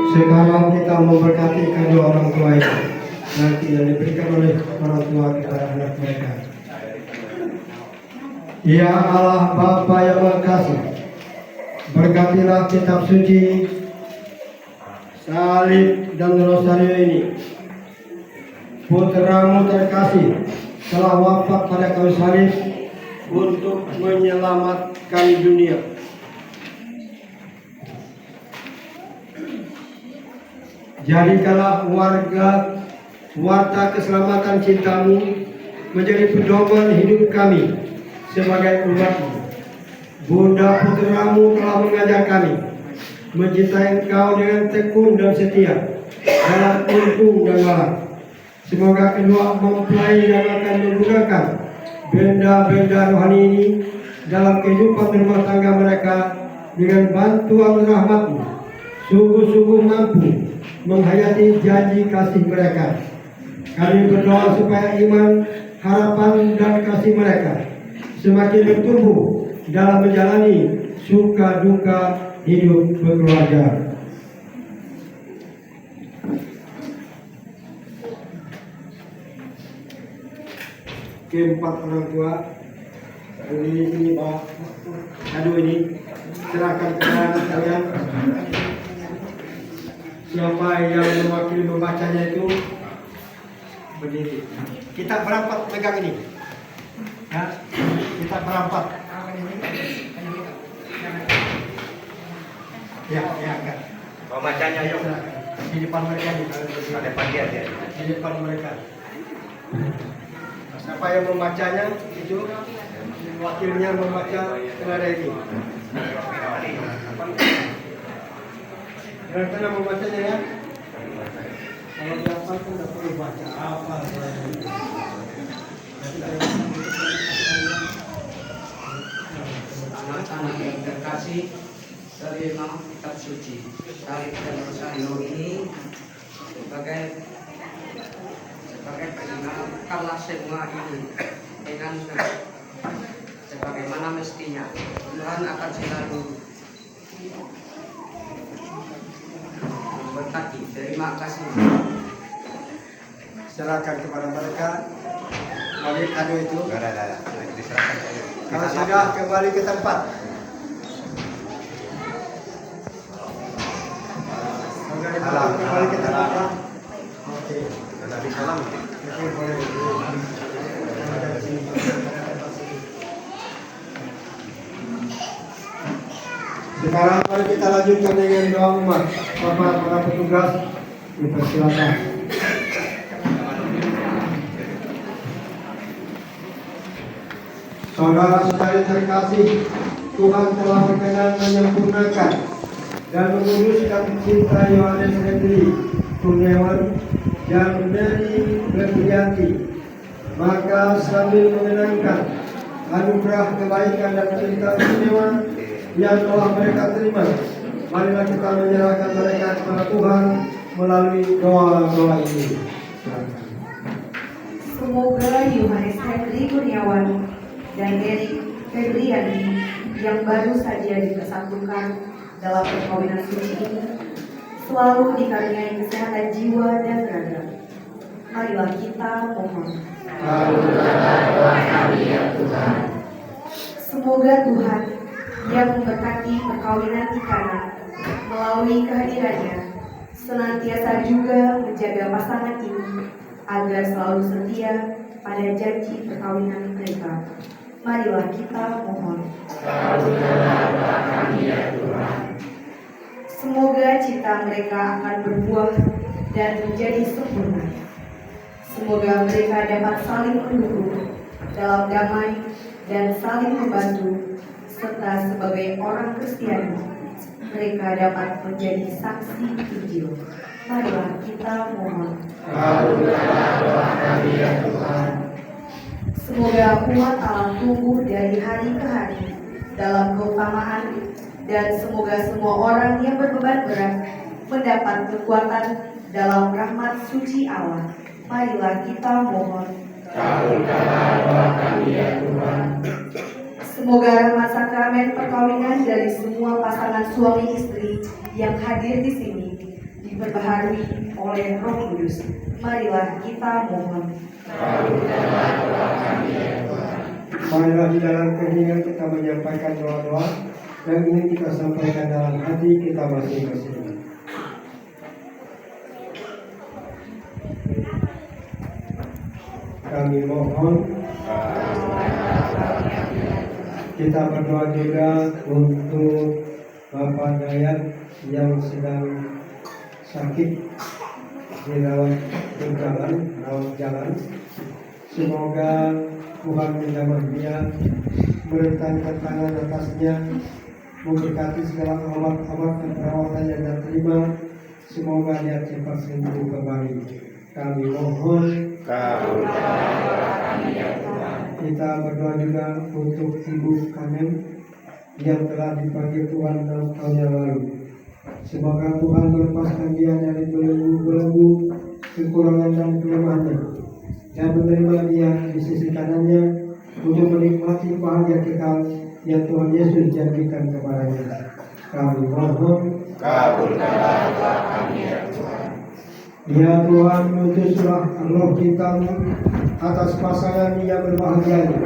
Sekarang kita memberkati kedua orang tua itu, nanti yang diberikan oleh orang tua kepada anak mereka. Ya Allah Bapa yang Maha Kasih, berkatilah kitab suci, salib dan rosario ini. Putramu terkasih telah wafat pada kayu salib untuk menyelamatkan dunia. Jadikanlah warta keselamatan cintamu menjadi pedoman hidup kami sebagai umatmu. Bunda putramu telah mengajar kami mencintai Engkau dengan tekun dan setia dalam untung dan malam. Semoga kedua mempelai yang akan menggunakan benda-benda rohani ini dalam kehidupan rumah tangga mereka dengan bantuan rahmat-Mu sungguh-sungguh mampu menghayati janji kasih mereka. Kami berdoa supaya iman, harapan, dan kasih mereka semakin bertumbuh dalam menjalani suka duka hidup berkeluarga. Keempat orang tua ini bawa kado ini, serahkan kepada kalian. Siapa yang mewakili membacanya itu berdiri. Kita berempat pegang ini. Ya, kita berempat. Ya, kan. Pembacanya yuk. Di depan mereka di depan dia. Di depan mereka. Siapa yang membacanya itu wakilnya membaca kepada ini. Rencana membacanya ya. Kalau diapa pun tidak perlu baca apa. Anak-anak yang terkasih, terima kitab suci, salib dan rosario ini sebagai pengingatkanlah semua ini dengan sebagaimana mestinya. Tuhan akan selalu memberkati. Terima kasih. Serahkan kepada mereka. Bagi kado itu. Diserahkan. Kalau sudah kembali ke tempat. Kembali ke tempat. Oke. Nabi salam. Oke, boleh. Sekarang mari kita lanjutkan dengan doa umat. Bapak para petugas, dipersilakan. Saudara-saudari terkasih, Tuhan telah berkenan menyempurnakan dan menguruskan cinta Yohanes Henry Kurniawan dan Mary Berlianti. Maka sambil mengenangkan anugerah kebaikan dan cinta istimewa yang telah mereka terima, marilah kita menyerahkan mereka kepada Tuhan melalui doa-doa ini. Semoga Yohanes Henry Kurniawan dan Mary Febriani yang baru saja dipersatukan dalam perkawinan suci ini selalu dikaruniai kesehatan jiwa dan raga. Marilah kita mohon. Kabulkanlah doa kami ya Tuhan. Semoga Tuhan yang memberkati perkawinan Ikana melalui kehadirannya senantiasa juga menjaga pasangan ini agar selalu setia pada janji perkawinan mereka. Marilah kita mohon. Semoga cinta mereka akan berbuah dan menjadi sempurna. Semoga mereka dapat saling mendukung dalam damai dan saling membantu, serta sebagai orang Kristiani mereka dapat menjadi saksi Injil. Marilah kita mohon. Semoga umat Allah tumbuh dari hari ke hari dalam keutamaan, dan semoga semua orang yang berbeban berat mendapat kekuatan dalam rahmat suci Allah. Marilah kita mohon. Semoga rahmat sakramen perkawinan dari semua pasangan suami istri yang hadir di sini diperbaharui oleh Roh Kudus. Marilah kita mohon. Marilah di dalam keheningan kita menyampaikan doa-doa yang ingin kita sampaikan dalam hati kita masing-masing. Kami mohon kita berdoa juga untuk Bapak Dayat yang sedang sakit dirawat jalan. Semoga Tuhan menjamah dia, meletakkan tangan atasnya, memberkati segala obat-obat dan perawatan yang dia terima. Semoga dia cepat sembuh kembali. Kami mohon. Kita berdoa juga untuk Ibu Kamen yang telah dipanggil Tuhan dalam tahun yang lalu. Semoga Tuhan melepaskan dia dari belenggu-belenggu, kekurangan dan kelemahannya, dan menerima dia di sisi kanannya untuk menikmati bahagia kekal yang Tuhan Yesus janjikan kepadanya. Kami mohon. Kabulkanlah doa kami ya Tuhan. Ya Tuhan, utuslah roh kita atas pasangan yang berbahagia ini,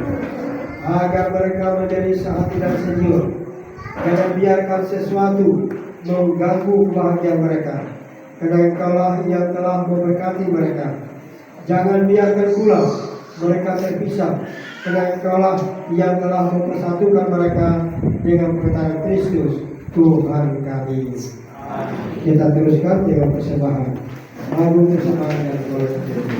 agar mereka menjadi sehati dan sejiwa. Jangan biarkan sesuatu mengganggu kebahagiaan mereka, karena Engkaulah yang telah memberkati mereka. Jangan biarkan pula mereka terpisah, karena Engkaulah yang telah mempersatukan mereka dengan perkataan Kristus Tuhan kami. Kita teruskan dengan persembahan. Lagu persembahan yang boleh terjadi.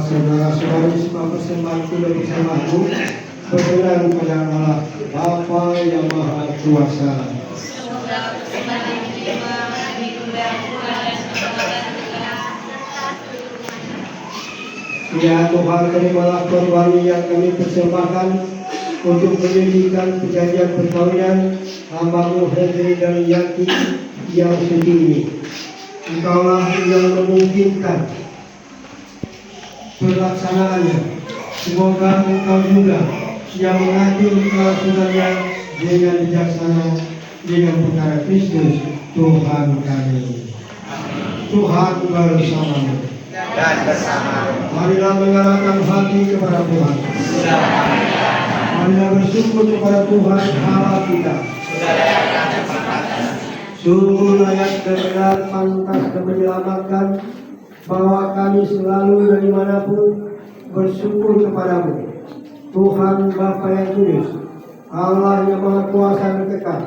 saudara-saudari semua persembahanku dan persembahanmu berkenan pada Allah Bapa yang Maha Kuasa. Ya Tuhan, terimalah korban yang kami persembahkan untuk menjadikan perjanjian perkawinan hamba-Mu Henry dan Yanti yang suci ini. Engkaulah yang memungkinkan pelaksanaannya. Semoga Engkau juga yang mengatur kelangsungannya dengan bijaksana dengan perkara Kristus Tuhan kami. Tuhan bersamamu. Dan bersama. Marilah mengarahkan hati kepada Tuhan. Marilah bersyukur kepada Tuhan Allah kita. Sungguh layak dan benar, pantas dan menyelamatkan, bahwa kami selalu dari manapun bersyukur kepadamu, Tuhan Bapa yang kudus, Allah yang Maha Kuasa dan kekal.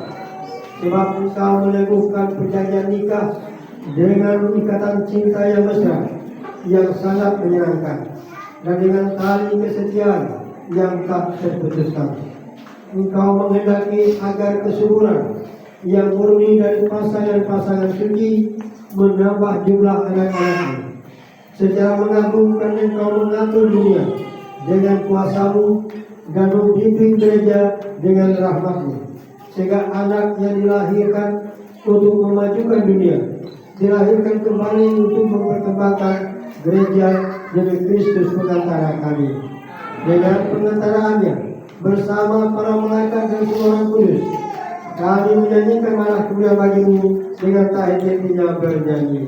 Sebab Engkau meneguhkan perjanjian nikah dengan ikatan cinta yang mesra, yang sangat menyenangkan, dan dengan tali kesetiaan yang tak terputuskan. Engkau menghendaki agar kesuburan yang murni dari pasangan-pasangan suci menambah jumlah anak-anakmu. Secara mengagumkan Engkau mengatur dunia dengan kuasa-Mu dan membimbing gereja dengan rahmat-Mu, sehingga anak yang dilahirkan untuk memajukan dunia dilahirkan kembali untuk memperkembangkan gereja demi Kristus pengantara kami. Dengan pengantaraannya bersama para malaikat dan semua orang kudus, kami menyanyikan malah kemuliaan bagi-Mu dengan tak henti-hentinya bernyanyi.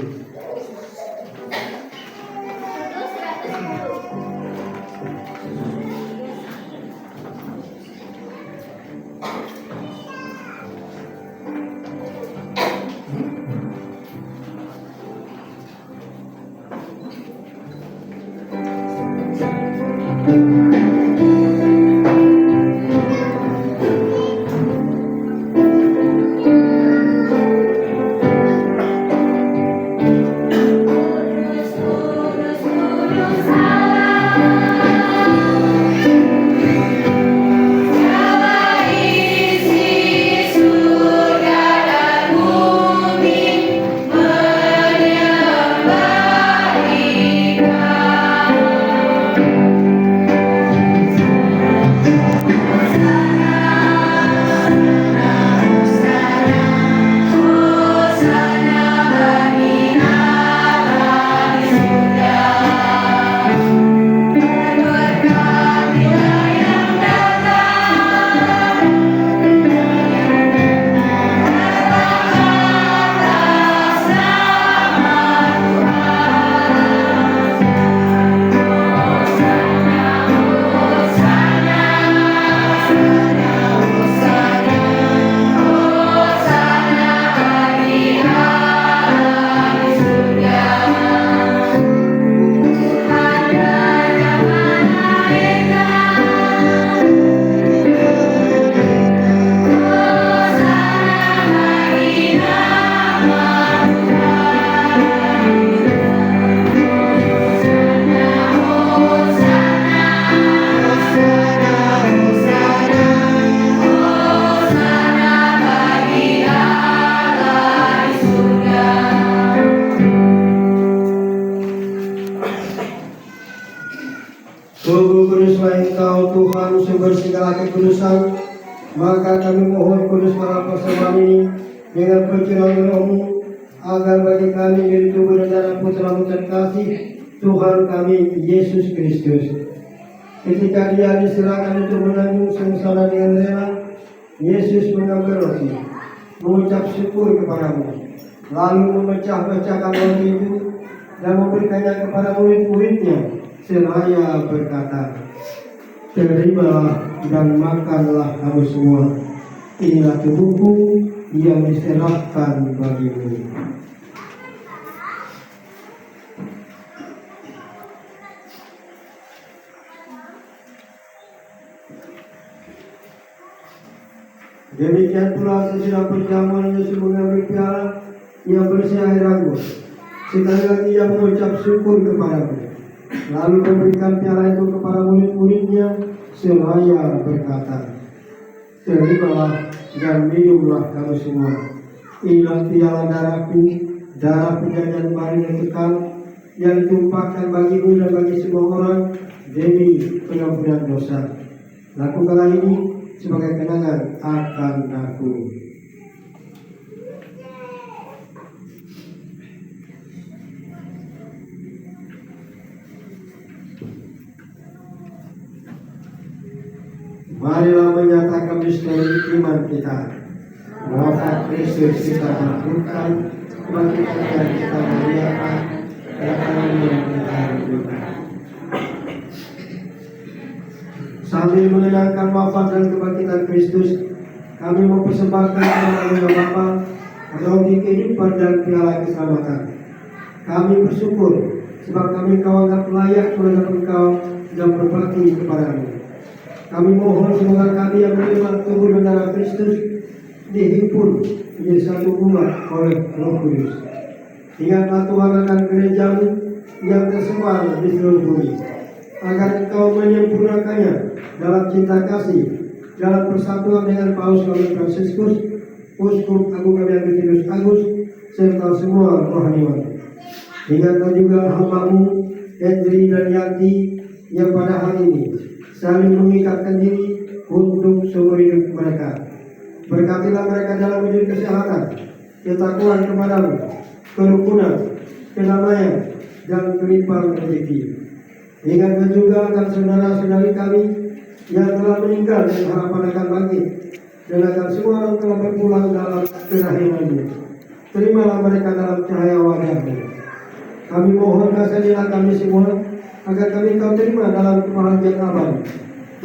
Sungguh kuduslah Engkau Tuhan sumber segala kekudusan, maka kami mohon kuduslah persembahan ini dengan percurahan Roh-Mu, agar bagi kami dari tubuh dan darah Putra-Mu terkasih Tuhan kami Yesus Kristus. Ketika Dia diserahkan untuk menanggung sengsara dengan rela, Yesus mengambil roti, mengucap syukur kepada-Mu, lalu memecah-pecahkan roti itu dan memberikannya kepada murid-muridnya, seraya berkata, "Terimalah dan makanlah kamu semua. Inilah tubuhku yang diserahkan bagimu." Demikian pula sesudah perjamuan Yesus mengambil piala yang berisi air anggur. Sekali lagi Ia mengucap syukur kepada-Mu, Lalu memberikan piala itu kepada murid-muridnya seraya berkata, "Terimalah dan minumlah kamu semua. Inilah piala darahku, darah perjanjian baru yang kekal, yang ditumpahkan bagimu dan bagi semua orang demi pengampunan dosa. Lakukanlah ini sebagai kenangan akan aku." Marilah menyatakan misteri iman kita. Wafat Kristus kita lakukan, kebangkitan kita muliakan, kedatangannya kita rindukan. Sambil mengenangkan wafat dan kebangkitan Kristus, kami mempersembahkan kepada Bapa roti kehidupan dan piala keselamatan. Kami bersyukur sebab kami Kau anggap layak menghadap Engkau dan berbakti kepadamu. Kami mohon semoga kami yang menerima tubuh dan darah Kristus dihimpun menjadi satu umat oleh Roh Kudus. Ingatlah Tuhan akan gereja-Mu yang tersebar di seluruh bumi, agar Engkau menyempurnakannya dalam cinta kasih, dalam persatuan dengan Paus kami Fransiskus, Uskup Agung kami Agustinus Agus, serta semua rohaniwan. Ingatlah juga hamba-Mu Hendri dan Yanti yang pada hari ini saling mengikatkan diri untuk seumur hidup mereka. Berkatilah mereka dalam wujud kesehatan, ketakwaan kepadamu, kerukunan, kedamaian, dan kelimpahan rezeki. Ingatlah juga akan saudara-saudari kami yang telah meninggal dan harapan akan bangkit, dan akan semua orang telah berpulang dalam kerahimanmu. Terimalah mereka dalam cahaya wajah-Mu. Kami mohon kasihanilah kami semua, agar kami Kau terima dalam kebahagiaan abadi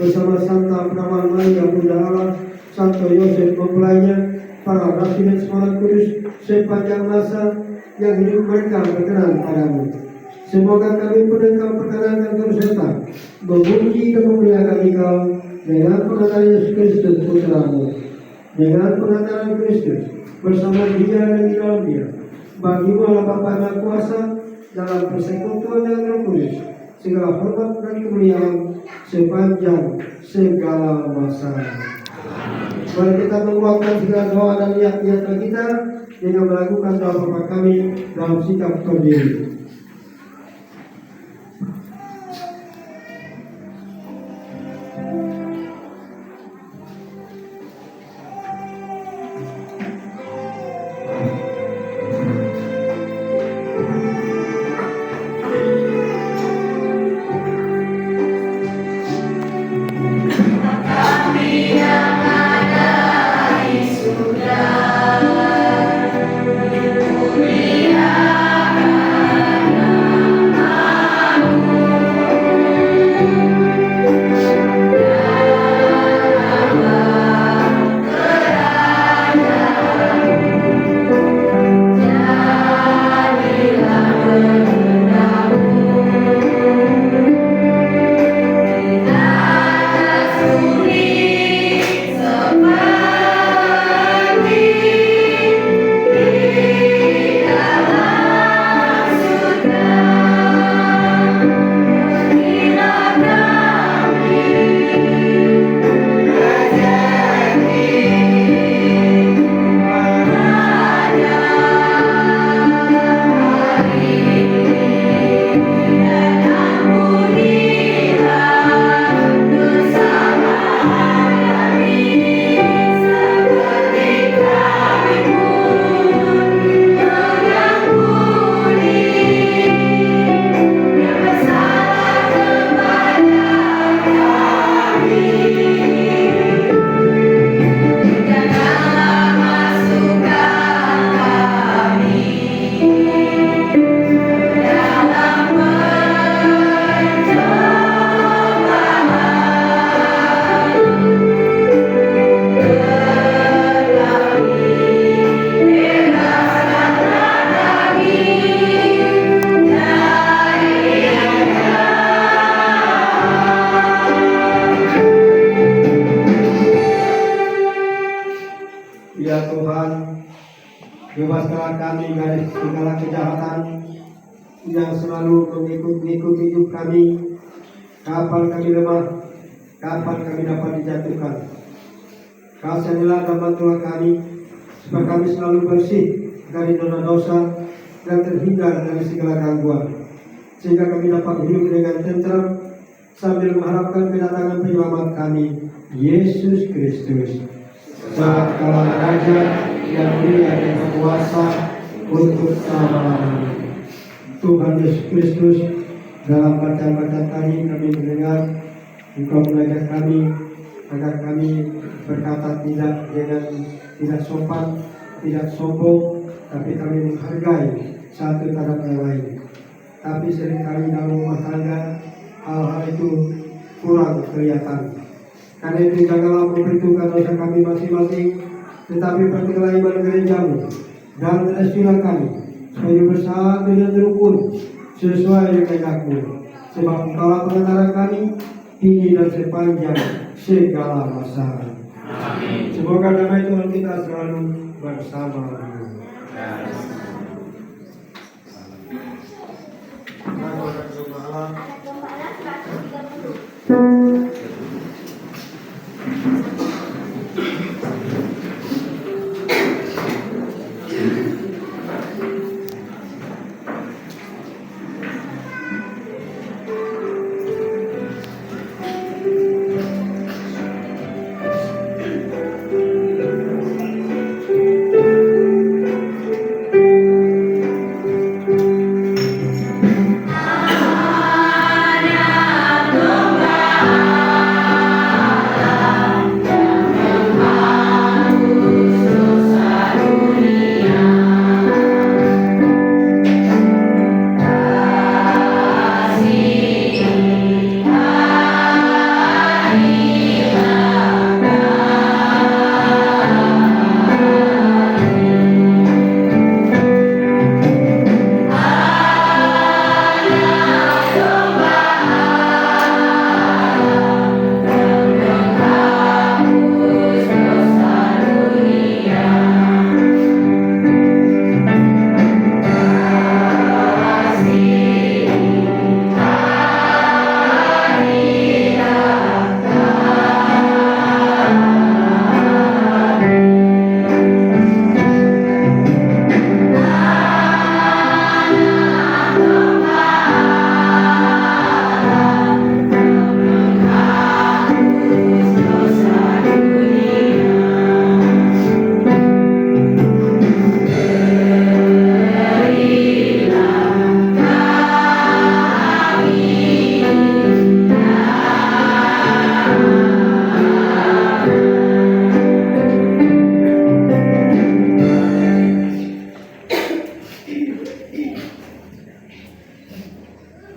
bersama Santa Perawan Maria Bunda Allah, Santo Yosef mempelainya, para rasul dan seorang kudus sepanjang masa yang hidup mereka berkenan padamu. Semoga kami pun Engkau perkenankan terus serta memuji dan memuliakan Engkau dengan pengantaran Yesus Kristus Putra-Mu, dengan pengantaran Kristus bersama Dia dan di dalam Dia. Bagi-Mu Allah Bapa yang Kuasa dalam persekutuan dengan Roh Kudus, segala hormat dan kemuliaan sepanjang segala masa. Mari kita menguatkan segala doa dan niat-niat kita dengan melakukan doa Bapa kami dalam sikap berdiri. yang selalu mengikut hidup kami. Kapan kami lemah, kapan kami dapat dijatuhkan. Kasihanilah dan bantulah kami, supaya kami selalu bersih dari dosa-dosa dan terhindar dari segala gangguan, sehingga kami dapat hidup dengan tentram sambil mengharapkan kedatangan penyelamat kami, Yesus Kristus. Saat kala Raja yang mulia dan berkuasa untuk selama-lamanya. Tuhan Yesus Kristus, dalam bacaan-bacaan tadi kami mendengar Engkau mengajak kami agar kami berkata tidak sopan, tidak sombong, tapi kami menghargai satu terhadap yang lain. Tapi seringkali dalam rumah tangga hal-hal itu kurang kelihatan. Karena itu janganlah memperhitungkan dosa kami masing-masing, tetapi perhatikanlah iman gerejamu dan restulah kami supaya bersatu dan rukun sesuai dengan kehendak-Mu. Sebab Engkaulah perantara kami tinggi dan sepanjang segala masa. Amin. Semoga damai Tuhan kita selalu bersama.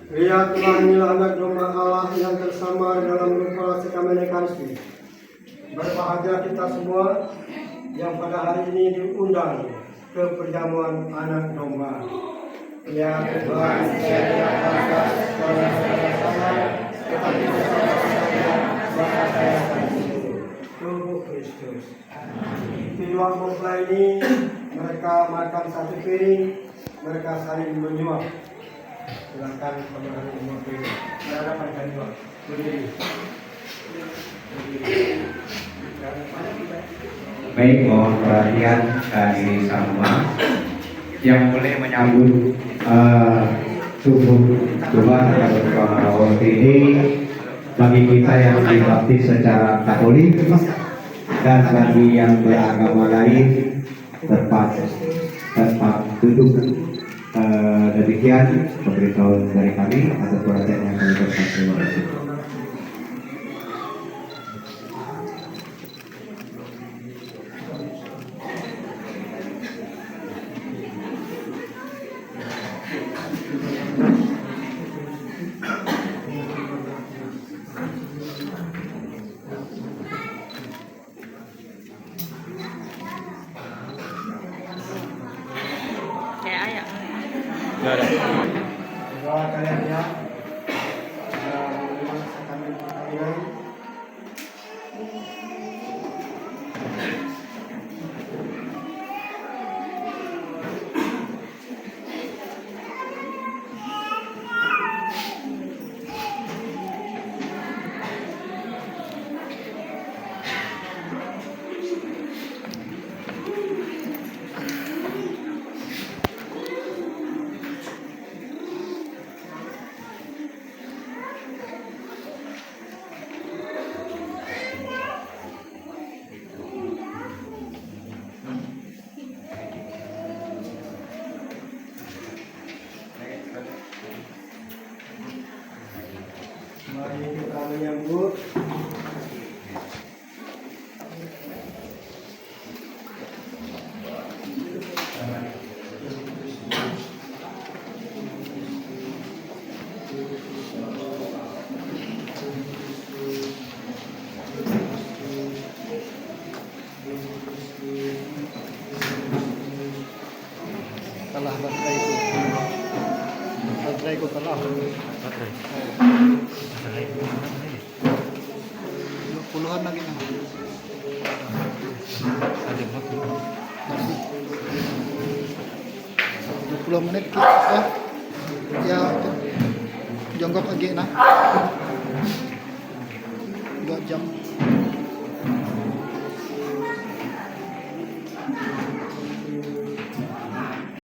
Lihatlah, inilah anak domba Allah yang tersamar dalam rupa sakramen Ekaristi. Berbahagia kita semua yang pada hari ini diundang ke perjamuan anak domba. Ya Tuhan, saya atas saudara-saudara, tetapi bersama-sama maka saya akan tubuh Kristus. Kedua mempelai ini mereka makan satu piring, mereka saling menyuap. Silakan teman-teman umur ini berada pada dua berdiri. Baik, mohon perhatian dari semua yang boleh menyambut tubuh Tuhan yang berkawal ini bagi kita yang dibaptis secara Katolik dan bagi yang beragama lain tempat duduk. Demikian pemberitahuan dari kami atas perhatian yang kami berikan. Terima kasih. Nggak ada. Doa kalian ya. Menerima sakramen perkawinan. Mari kita menyambut Kalah bateraiku. Bateraiku kalah. Baterai. 20-an lagi nah. Ada waktu. Masih 20 menit kita. Ya jongkok lagi nah. 2 jam.